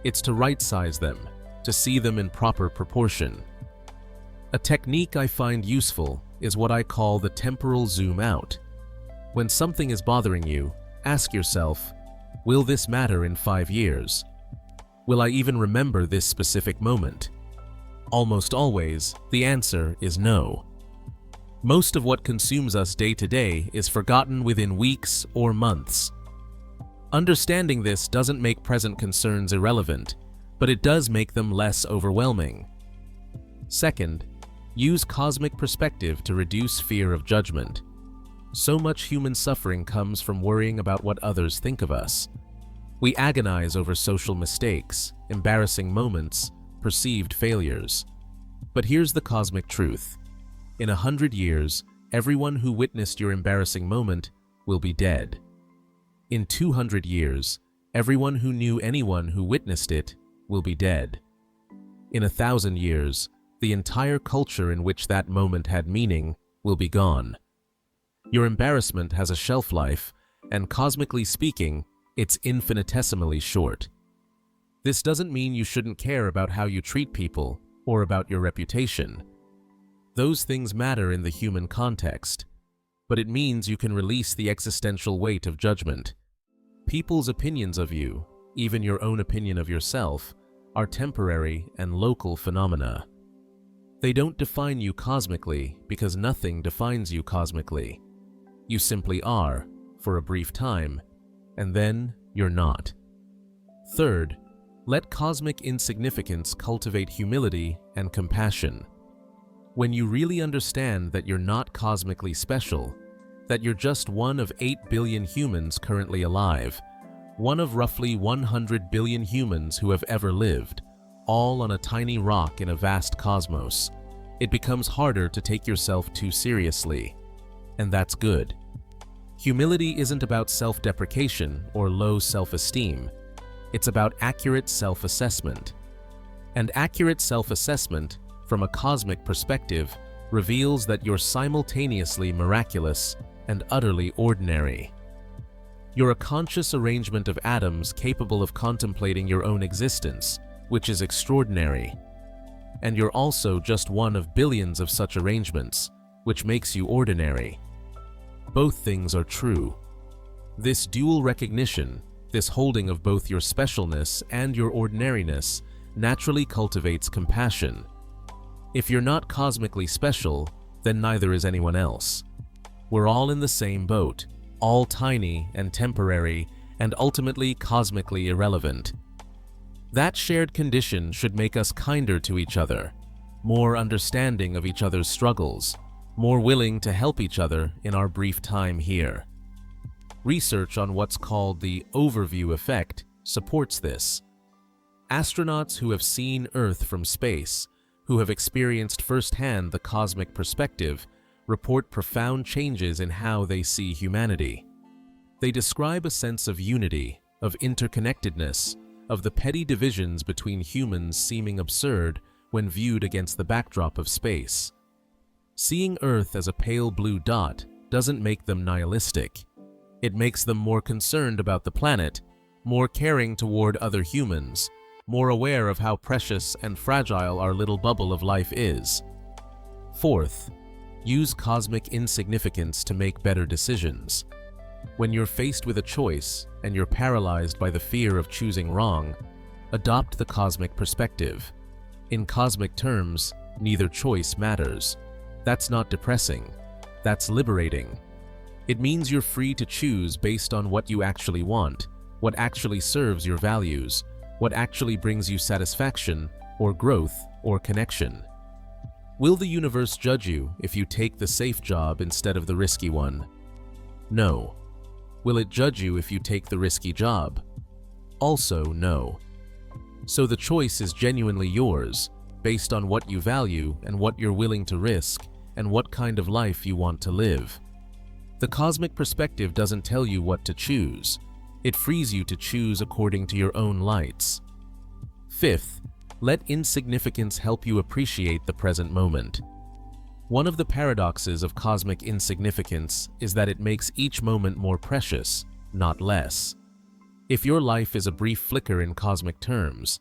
It's to right-size them, to see them in proper proportion. A technique I find useful is what I call the temporal zoom out. When something is bothering you, ask yourself, will this matter in 5 years? Will I even remember this specific moment? Almost always, the answer is no. Most of what consumes us day to day is forgotten within weeks or months. Understanding this doesn't make present concerns irrelevant, but it does make them less overwhelming. Second, use cosmic perspective to reduce fear of judgment. So much human suffering comes from worrying about what others think of us. We agonize over social mistakes, embarrassing moments, perceived failures. But here's the cosmic truth. In 100 years, everyone who witnessed your embarrassing moment will be dead. In 200 years, everyone who knew anyone who witnessed it will be dead. In 1,000 years, the entire culture in which that moment had meaning will be gone. Your embarrassment has a shelf life, and cosmically speaking, it's infinitesimally short. This doesn't mean you shouldn't care about how you treat people or about your reputation. Those things matter in the human context, but it means you can release the existential weight of judgment. People's opinions of you, even your own opinion of yourself, are temporary and local phenomena. They don't define you cosmically because nothing defines you cosmically. You simply are, for a brief time, and then you're not. Third, let cosmic insignificance cultivate humility and compassion. When you really understand that you're not cosmically special, that you're just one of 8 billion humans currently alive, one of roughly 100 billion humans who have ever lived, all on a tiny rock in a vast cosmos, it becomes harder to take yourself too seriously. And that's good. Humility isn't about self-deprecation or low self-esteem. It's about accurate self-assessment. And accurate self-assessment, from a cosmic perspective, reveals that you're simultaneously miraculous and utterly ordinary. You're a conscious arrangement of atoms capable of contemplating your own existence, which is extraordinary. And you're also just one of billions of such arrangements, which makes you ordinary. Both things are true. This dual recognition, this holding of both your specialness and your ordinariness, naturally cultivates compassion. If you're not cosmically special, then neither is anyone else. We're all in the same boat, all tiny and temporary and ultimately cosmically irrelevant. That shared condition should make us kinder to each other, more understanding of each other's struggles, more willing to help each other in our brief time here. Research on what's called the overview effect supports this. Astronauts who have seen Earth from space, who have experienced firsthand the cosmic perspective, report profound changes in how they see humanity. They describe a sense of unity, of interconnectedness, of the petty divisions between humans seeming absurd when viewed against the backdrop of space. Seeing Earth as a pale blue dot doesn't make them nihilistic. It makes them more concerned about the planet, more caring toward other humans, more aware of how precious and fragile our little bubble of life is. Fourth, use cosmic insignificance to make better decisions. When you're faced with a choice and you're paralyzed by the fear of choosing wrong, adopt the cosmic perspective. In cosmic terms, neither choice matters. That's not depressing. That's liberating. It means you're free to choose based on what you actually want, what actually serves your values, what actually brings you satisfaction, or growth, or connection. Will the universe judge you if you take the safe job instead of the risky one? No. Will it judge you if you take the risky job? Also no. So the choice is genuinely yours, based on what you value and what you're willing to risk, and what kind of life you want to live. The cosmic perspective doesn't tell you what to choose. It frees you to choose according to your own lights. Fifth, let insignificance help you appreciate the present moment. One of the paradoxes of cosmic insignificance is that it makes each moment more precious, not less. If your life is a brief flicker in cosmic terms,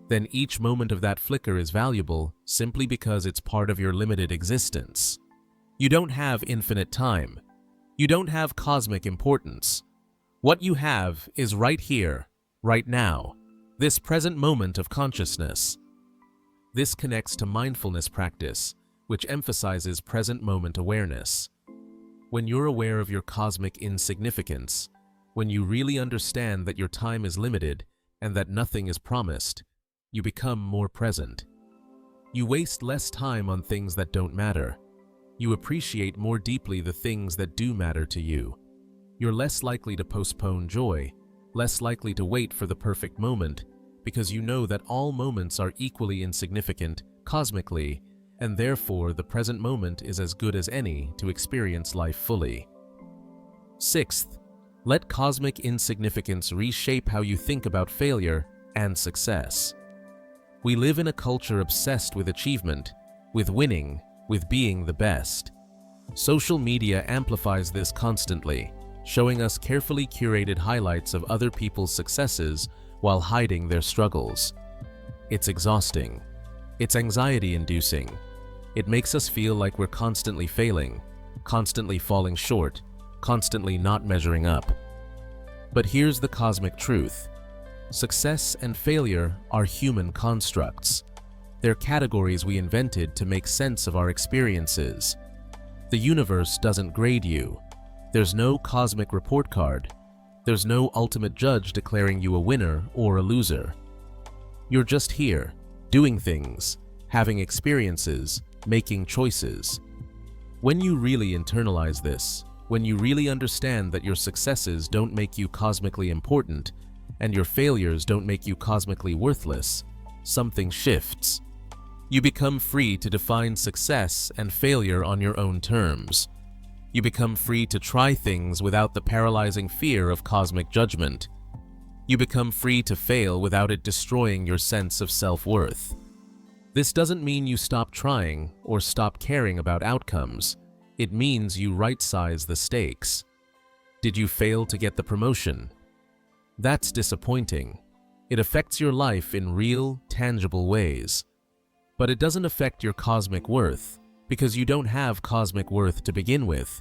then each moment of that flicker is valuable simply because it's part of your limited existence. You don't have infinite time. You don't have cosmic importance. What you have is right here, right now, this present moment of consciousness. This connects to mindfulness practice, which emphasizes present moment awareness. When you're aware of your cosmic insignificance, when you really understand that your time is limited and that nothing is promised, you become more present. You waste less time on things that don't matter. You appreciate more deeply the things that do matter to you. You're less likely to postpone joy, less likely to wait for the perfect moment, because you know that all moments are equally insignificant cosmically, and therefore the present moment is as good as any to experience life fully. Sixth, let cosmic insignificance reshape how you think about failure and success. We live in a culture obsessed with achievement, with winning, with being the best. Social media amplifies this constantly, showing us carefully curated highlights of other people's successes while hiding their struggles. It's exhausting. It's anxiety-inducing. It makes us feel like we're constantly failing, constantly falling short, constantly not measuring up. But here's the cosmic truth. Success and failure are human constructs. They're categories we invented to make sense of our experiences. The universe doesn't grade you. There's no cosmic report card. There's no ultimate judge declaring you a winner or a loser. You're just here, doing things, having experiences, making choices. When you really internalize this, when you really understand that your successes don't make you cosmically important, and your failures don't make you cosmically worthless, something shifts. You become free to define success and failure on your own terms. You become free to try things without the paralyzing fear of cosmic judgment. You become free to fail without it destroying your sense of self-worth. This doesn't mean you stop trying or stop caring about outcomes. It means you right-size the stakes. Did you fail to get the promotion? That's disappointing. It affects your life in real, tangible ways. But it doesn't affect your cosmic worth, because you don't have cosmic worth to begin with.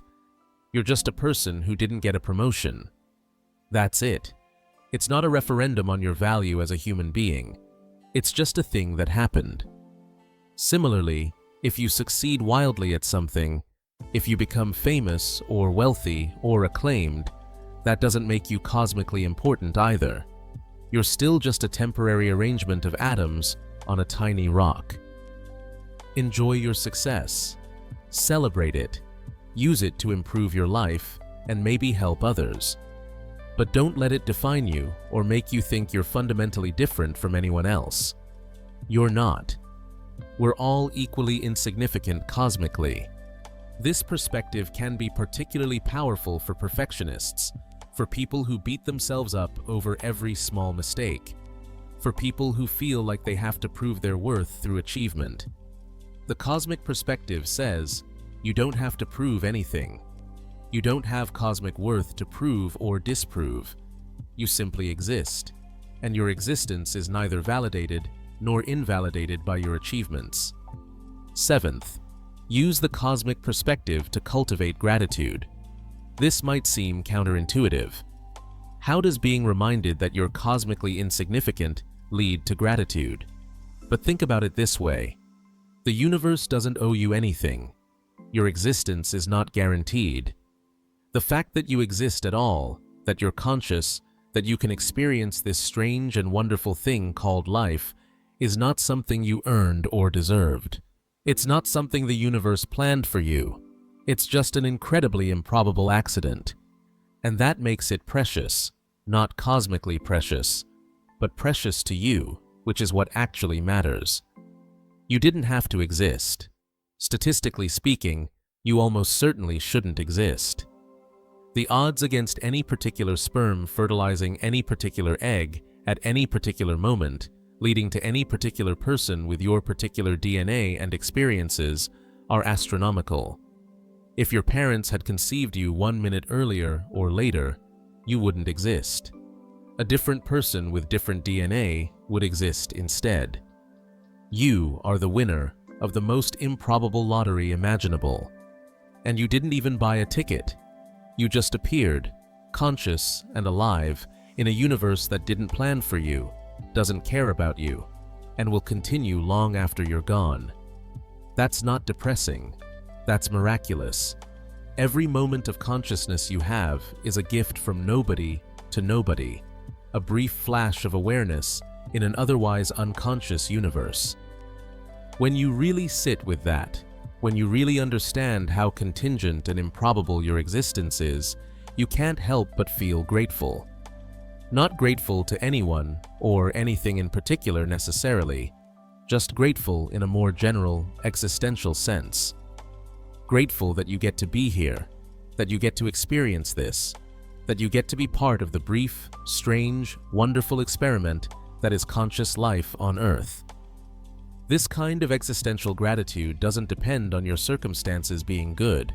You're just a person who didn't get a promotion. That's it. It's not a referendum on your value as a human being. It's just a thing that happened. Similarly, if you succeed wildly at something, if you become famous or wealthy or acclaimed, that doesn't make you cosmically important either. You're still just a temporary arrangement of atoms on a tiny rock. Enjoy your success. Celebrate it. Use it to improve your life and maybe help others. But don't let it define you or make you think you're fundamentally different from anyone else. You're not. We're all equally insignificant cosmically. This perspective can be particularly powerful for perfectionists, for people who beat themselves up over every small mistake, for people who feel like they have to prove their worth through achievement. The cosmic perspective says, you don't have to prove anything. You don't have cosmic worth to prove or disprove. You simply exist, and your existence is neither validated nor invalidated by your achievements. Seventh, use the cosmic perspective to cultivate gratitude. This might seem counterintuitive. How does being reminded that you're cosmically insignificant lead to gratitude? But think about it this way. The universe doesn't owe you anything. Your existence is not guaranteed. The fact that you exist at all, that you're conscious, that you can experience this strange and wonderful thing called life, is not something you earned or deserved. It's not something the universe planned for you. It's just an incredibly improbable accident. And that makes it precious, not cosmically precious, but precious to you, which is what actually matters. You didn't have to exist. Statistically speaking, you almost certainly shouldn't exist. The odds against any particular sperm fertilizing any particular egg at any particular moment, leading to any particular person with your particular DNA and experiences, are astronomical. If your parents had conceived you 1 minute earlier or later, you wouldn't exist. A different person with different DNA would exist instead. You are the winner of the most improbable lottery imaginable. And you didn't even buy a ticket. You just appeared, conscious and alive, in a universe that didn't plan for you, doesn't care about you, and will continue long after you're gone. That's not depressing. That's miraculous. Every moment of consciousness you have is a gift from nobody to nobody, a brief flash of awareness in an otherwise unconscious universe. When you really sit with that, when you really understand how contingent and improbable your existence is, you can't help but feel grateful. Not grateful to anyone or anything in particular necessarily, just grateful in a more general, existential sense. Grateful that you get to be here, that you get to experience this, that you get to be part of the brief, strange, wonderful experiment that is conscious life on Earth. This kind of existential gratitude doesn't depend on your circumstances being good.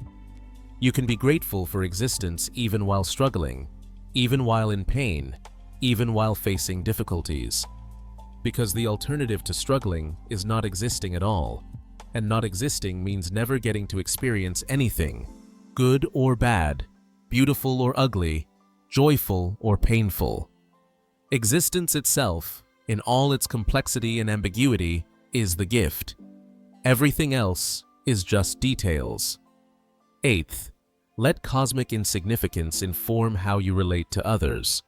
You can be grateful for existence even while struggling, even while in pain, even while facing difficulties. Because the alternative to struggling is not existing at all, and not existing means never getting to experience anything, good or bad, beautiful or ugly, joyful or painful. Existence itself, in all its complexity and ambiguity, is the gift. Everything else is just details. Eighth, let cosmic insignificance inform how you relate to others.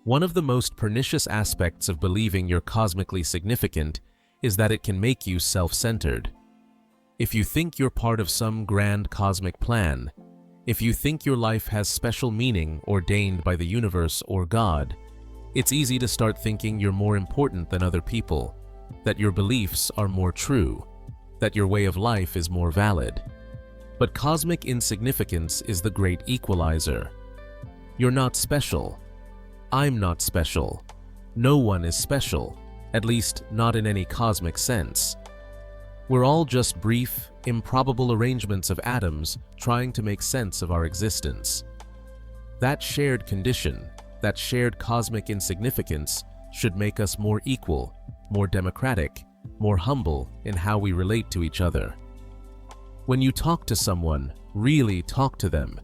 One of the most pernicious aspects of believing you're cosmically significant is that it can make you self-centered. If you think you're part of some grand cosmic plan, if you think your life has special meaning ordained by the universe or God, it's easy to start thinking you're more important than other people, that your beliefs are more true, that your way of life is more valid. But cosmic insignificance is the great equalizer. You're not special. I'm not special. No one is special, at least not in any cosmic sense. We're all just brief, improbable arrangements of atoms trying to make sense of our existence. That shared condition, that shared cosmic insignificance, should make us more equal, more democratic, more humble in how we relate to each other. When you talk to someone, really talk to them,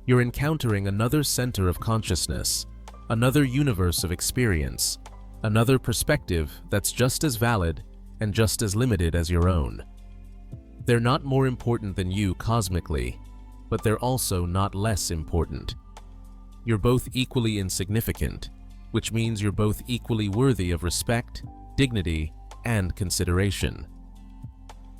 you're encountering another center of consciousness, another universe of experience, another perspective that's just as valid and just as limited as your own. They're not more important than you cosmically, but they're also not less important. You're both equally insignificant, which means you're both equally worthy of respect, dignity, and consideration.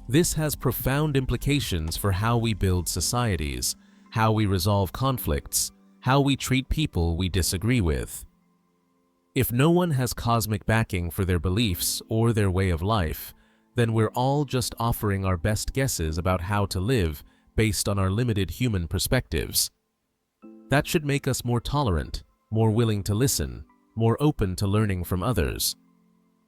This has profound implications for how we build societies, how we resolve conflicts, how we treat people we disagree with. If no one has cosmic backing for their beliefs or their way of life, then we're all just offering our best guesses about how to live based on our limited human perspectives. That should make us more tolerant, more willing to listen, more open to learning from others.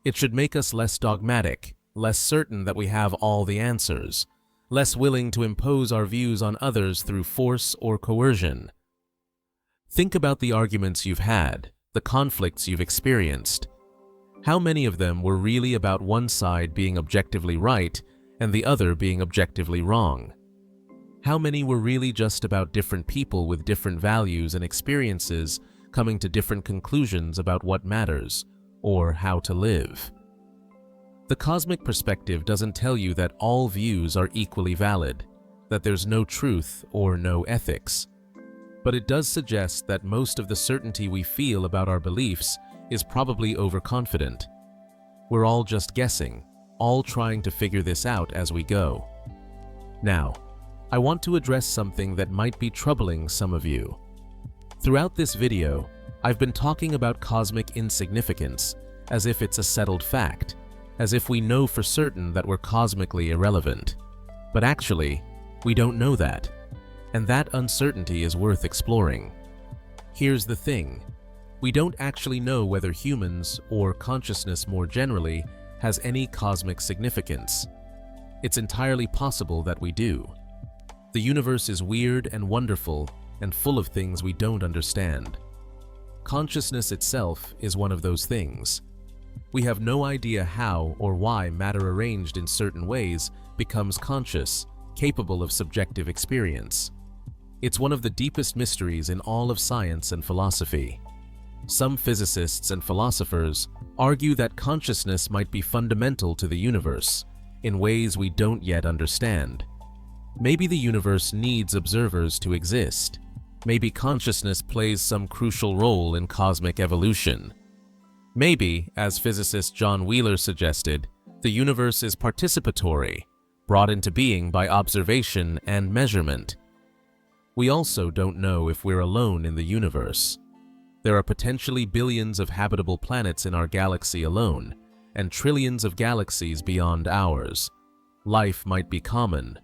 It should make us less dogmatic, less certain that we have all the answers, less willing to impose our views on others through force or coercion. Think about the arguments you've had, the conflicts you've experienced. How many of them were really about one side being objectively right and the other being objectively wrong? How many were really just about different people with different values and experiences coming to different conclusions about what matters or how to live? The cosmic perspective doesn't tell you that all views are equally valid, that there's no truth or no ethics. But it does suggest that most of the certainty we feel about our beliefs is probably overconfident. We're all just guessing, all trying to figure this out as we go. Now, I want to address something that might be troubling some of you. Throughout this video, I've been talking about cosmic insignificance as if it's a settled fact, as if we know for certain that we're cosmically irrelevant. But actually, we don't know that, and that uncertainty is worth exploring. Here's the thing. We don't actually know whether humans, or consciousness more generally, has any cosmic significance. It's entirely possible that we do. The universe is weird and wonderful and full of things we don't understand. Consciousness itself is one of those things. We have no idea how or why matter arranged in certain ways becomes conscious, capable of subjective experience. It's one of the deepest mysteries in all of science and philosophy. Some physicists and philosophers argue that consciousness might be fundamental to the universe in ways we don't yet understand. Maybe the universe needs observers to exist. Maybe consciousness plays some crucial role in cosmic evolution. Maybe, as physicist John Wheeler suggested, the universe is participatory, brought into being by observation and measurement. We also don't know if we're alone in the universe. There are potentially billions of habitable planets in our galaxy alone, and trillions of galaxies beyond ours. Life might be common,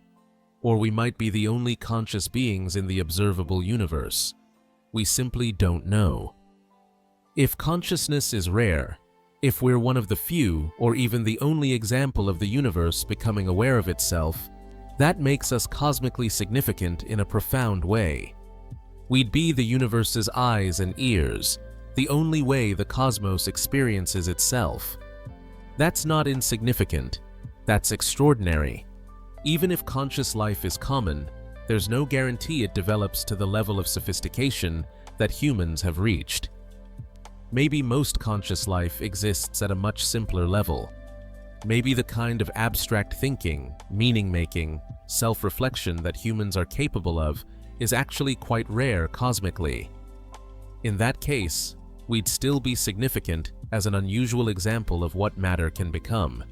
or we might be the only conscious beings in the observable universe. We simply don't know. If consciousness is rare, if we're one of the few or even the only example of the universe becoming aware of itself, that makes us cosmically significant in a profound way. We'd be the universe's eyes and ears, the only way the cosmos experiences itself. That's not insignificant, that's extraordinary. Even if conscious life is common, there's no guarantee it develops to the level of sophistication that humans have reached. Maybe most conscious life exists at a much simpler level. Maybe the kind of abstract thinking, meaning-making, self-reflection that humans are capable of is actually quite rare cosmically. In that case, we'd still be significant as an unusual example of what matter can become.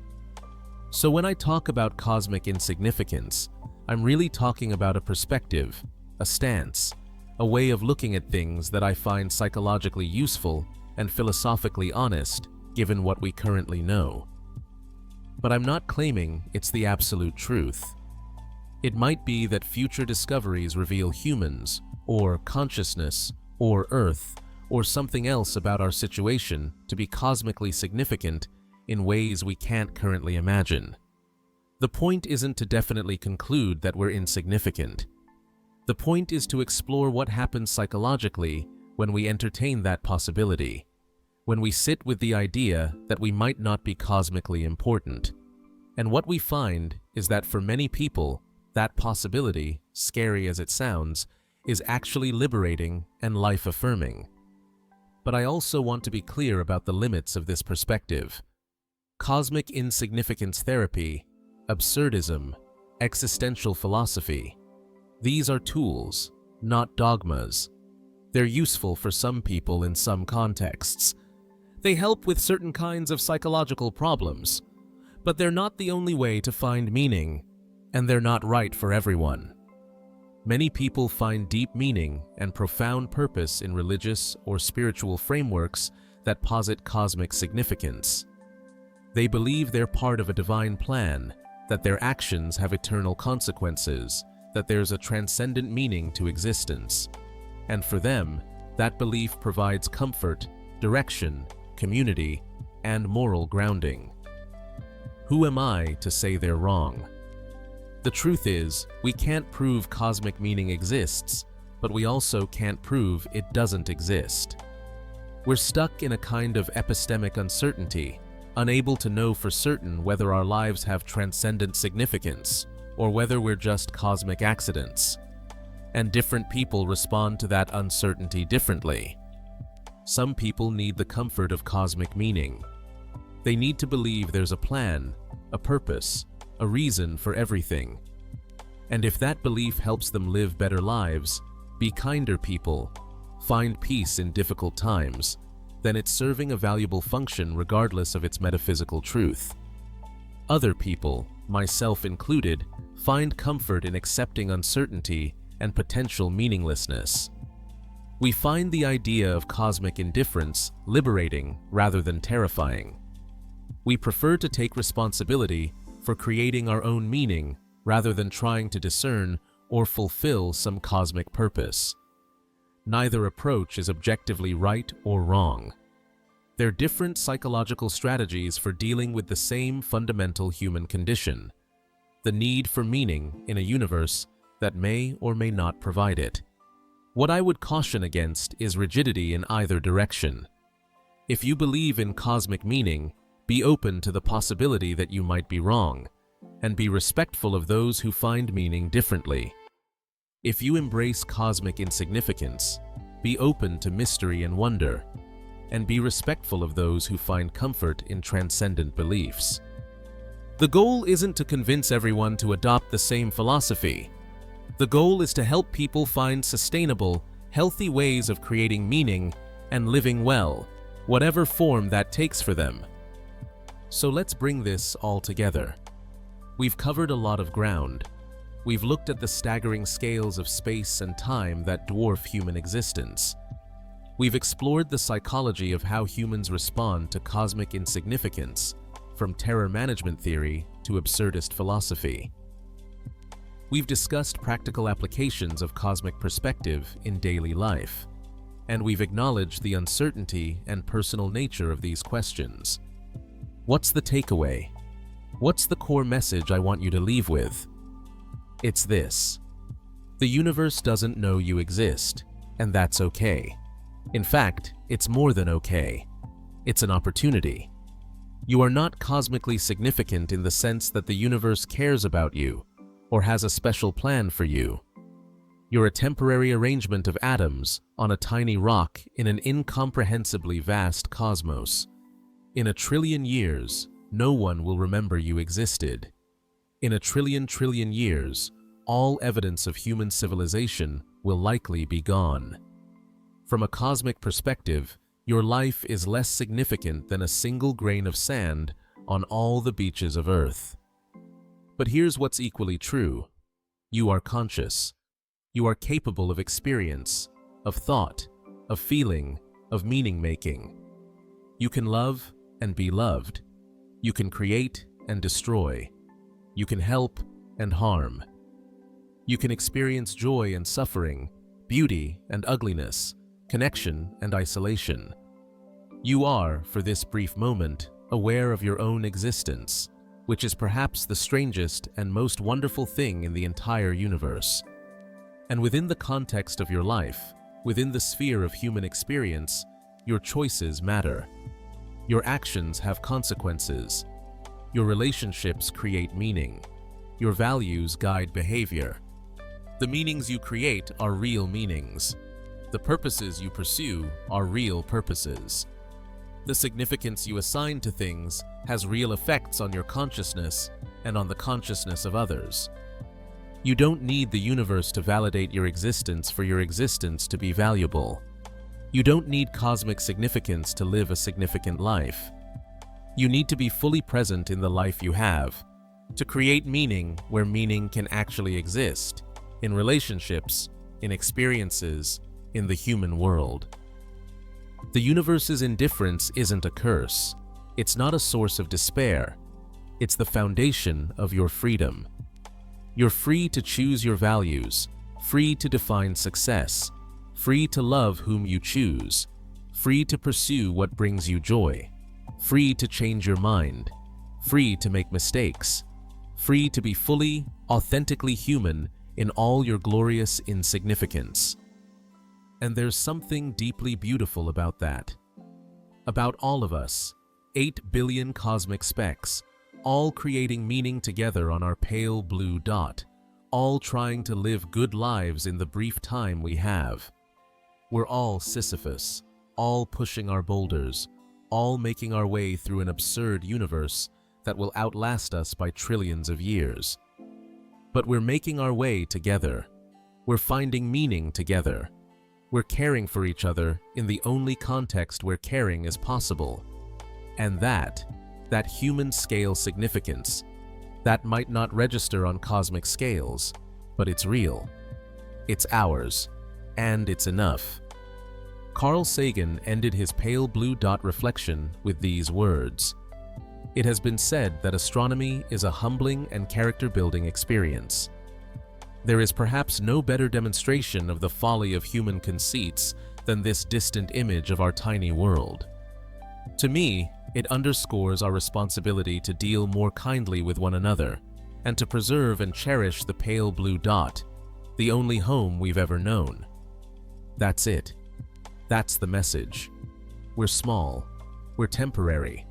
So when I talk about cosmic insignificance, I'm really talking about a perspective, a stance, a way of looking at things that I find psychologically useful and philosophically honest, given what we currently know. But I'm not claiming it's the absolute truth. It might be that future discoveries reveal humans, or consciousness, or Earth, or something else about our situation to be cosmically significant in ways we can't currently imagine. The point isn't to definitely conclude that we're insignificant. The point is to explore what happens psychologically when we entertain that possibility, when we sit with the idea that we might not be cosmically important. And what we find is that for many people, that possibility, scary as it sounds, is actually liberating and life-affirming. But I also want to be clear about the limits of this perspective. Cosmic insignificance therapy, absurdism, existential philosophy. These are tools, not dogmas. They're useful for some people in some contexts. They help with certain kinds of psychological problems, but they're not the only way to find meaning, and they're not right for everyone. Many people find deep meaning and profound purpose in religious or spiritual frameworks that posit cosmic significance. They believe they're part of a divine plan, that their actions have eternal consequences, that there's a transcendent meaning to existence. And for them, that belief provides comfort, direction, community, and moral grounding. Who am I to say they're wrong? The truth is, we can't prove cosmic meaning exists, but we also can't prove it doesn't exist. We're stuck in a kind of epistemic uncertainty, unable to know for certain whether our lives have transcendent significance or whether we're just cosmic accidents. And different people respond to that uncertainty differently. Some people need the comfort of cosmic meaning. They need to believe there's a plan, a purpose, a reason for everything. And if that belief helps them live better lives, be kinder people, find peace in difficult times, then it's serving a valuable function regardless of its metaphysical truth. Other people, myself included, find comfort in accepting uncertainty and potential meaninglessness. We find the idea of cosmic indifference liberating rather than terrifying. We prefer to take responsibility for creating our own meaning rather than trying to discern or fulfill some cosmic purpose. Neither approach is objectively right or wrong. They're different psychological strategies for dealing with the same fundamental human condition, the need for meaning in a universe that may or may not provide it. What I would caution against is rigidity in either direction. If you believe in cosmic meaning, be open to the possibility that you might be wrong, and be respectful of those who find meaning differently. If you embrace cosmic insignificance, be open to mystery and wonder, and be respectful of those who find comfort in transcendent beliefs. The goal isn't to convince everyone to adopt the same philosophy. The goal is to help people find sustainable, healthy ways of creating meaning and living well, whatever form that takes for them. So let's bring this all together. We've covered a lot of ground. We've looked at the staggering scales of space and time that dwarf human existence. We've explored the psychology of how humans respond to cosmic insignificance, from terror management theory to absurdist philosophy. We've discussed practical applications of cosmic perspective in daily life, and we've acknowledged the uncertainty and personal nature of these questions. What's the takeaway? What's the core message I want you to leave with? It's this: the universe doesn't know you exist, and that's okay. In fact, it's more than okay. It's an opportunity. You are not cosmically significant in the sense that the universe cares about you or has a special plan for you. You're a temporary arrangement of atoms on a tiny rock in an incomprehensibly vast cosmos. In a trillion years, no one will remember you existed. In a trillion years, all evidence of human civilization will likely be gone. From a cosmic perspective, your life is less significant than a single grain of sand on all the beaches of Earth. But here's what's equally true. You are conscious. You are capable of experience, of thought, of feeling, of meaning-making. You can love and be loved. You can create and destroy. You can help and harm. You can experience joy and suffering, beauty and ugliness, connection and isolation. You are, for this brief moment, aware of your own existence, which is perhaps the strangest and most wonderful thing in the entire universe. And within the context of your life, within the sphere of human experience, your choices matter. Your actions have consequences. Your relationships create meaning. Your values guide behavior. The meanings you create are real meanings. The purposes you pursue are real purposes. The significance you assign to things has real effects on your consciousness and on the consciousness of others. You don't need the universe to validate your existence for your existence to be valuable. You don't need cosmic significance to live a significant life. You need to be fully present in the life you have, to create meaning where meaning can actually exist, in relationships, in experiences, in the human world. The universe's indifference isn't a curse. It's not a source of despair. It's the foundation of your freedom. You're free to choose your values, free to define success, free to love whom you choose, free to pursue what brings you joy, free to change your mind, free to make mistakes, free to be fully, authentically human in all your glorious insignificance. And there's something deeply beautiful about that. About all of us, 8 billion cosmic specks, all creating meaning together on our pale blue dot, all trying to live good lives in the brief time we have. We're all Sisyphus, all pushing our boulders, all making our way through an absurd universe that will outlast us by trillions of years. But we're making our way together. We're finding meaning together. We're caring for each other in the only context where caring is possible. And that human scale significance, that might not register on cosmic scales, but it's real. It's ours, and it's enough. Carl Sagan ended his pale blue dot reflection with these words. It has been said that astronomy is a humbling and character-building experience. There is perhaps no better demonstration of the folly of human conceits than this distant image of our tiny world. To me, it underscores our responsibility to deal more kindly with one another and to preserve and cherish the pale blue dot, the only home we've ever known. That's it. That's the message. We're small. We're temporary.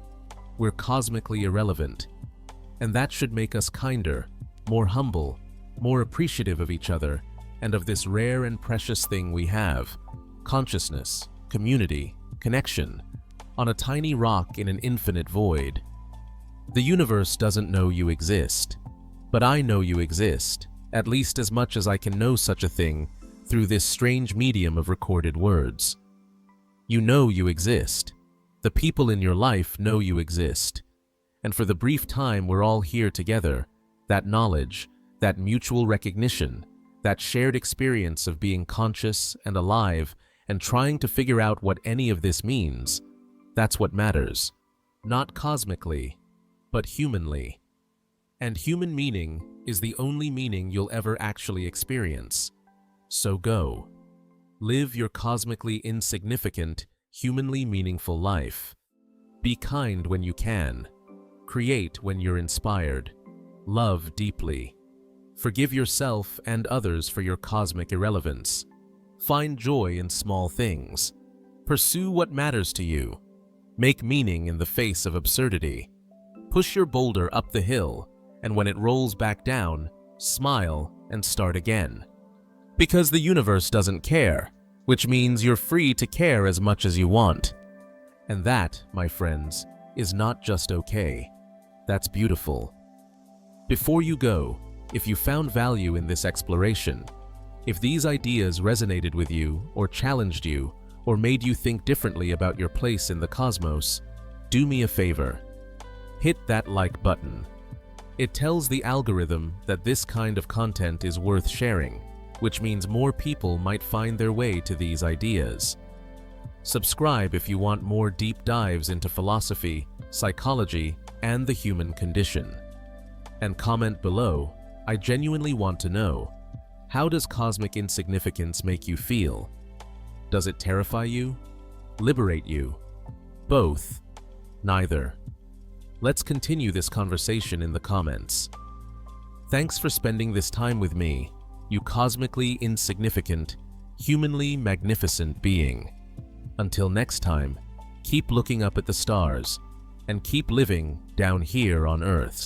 We're cosmically irrelevant. And that should make us kinder, more humble, more appreciative of each other and of this rare and precious thing we have, consciousness, community, connection, on a tiny rock in an infinite void. The universe doesn't know you exist, but I know you exist, at least as much as I can know such a thing through this strange medium of recorded words. You know you exist. The people in your life know you exist. And for the brief time we're all here together, that knowledge, that mutual recognition, that shared experience of being conscious and alive and trying to figure out what any of this means, that's what matters. Not cosmically, but humanly. And human meaning is the only meaning you'll ever actually experience. So go. Live your cosmically insignificant, humanly meaningful life. Be kind when you can. Create when you're inspired. Love deeply. Forgive yourself and others for your cosmic irrelevance. Find joy in small things. Pursue what matters to you. Make meaning in the face of absurdity. Push your boulder up the hill, and when it rolls back down, smile and start again. Because the universe doesn't care, which means you're free to care as much as you want. And that, my friends, is not just okay. That's beautiful. Before you go, if you found value in this exploration, if these ideas resonated with you or challenged you or made you think differently about your place in the cosmos, do me a favor. Hit that like button. It tells the algorithm that this kind of content is worth sharing, which means more people might find their way to these ideas. Subscribe if you want more deep dives into philosophy, psychology, and the human condition. And comment below, I genuinely want to know, how does cosmic insignificance make you feel? Does it terrify you? Liberate you? Both? Neither? Let's continue this conversation in the comments. Thanks for spending this time with me, you cosmically insignificant, humanly magnificent being. Until next time, keep looking up at the stars and keep living down here on Earth.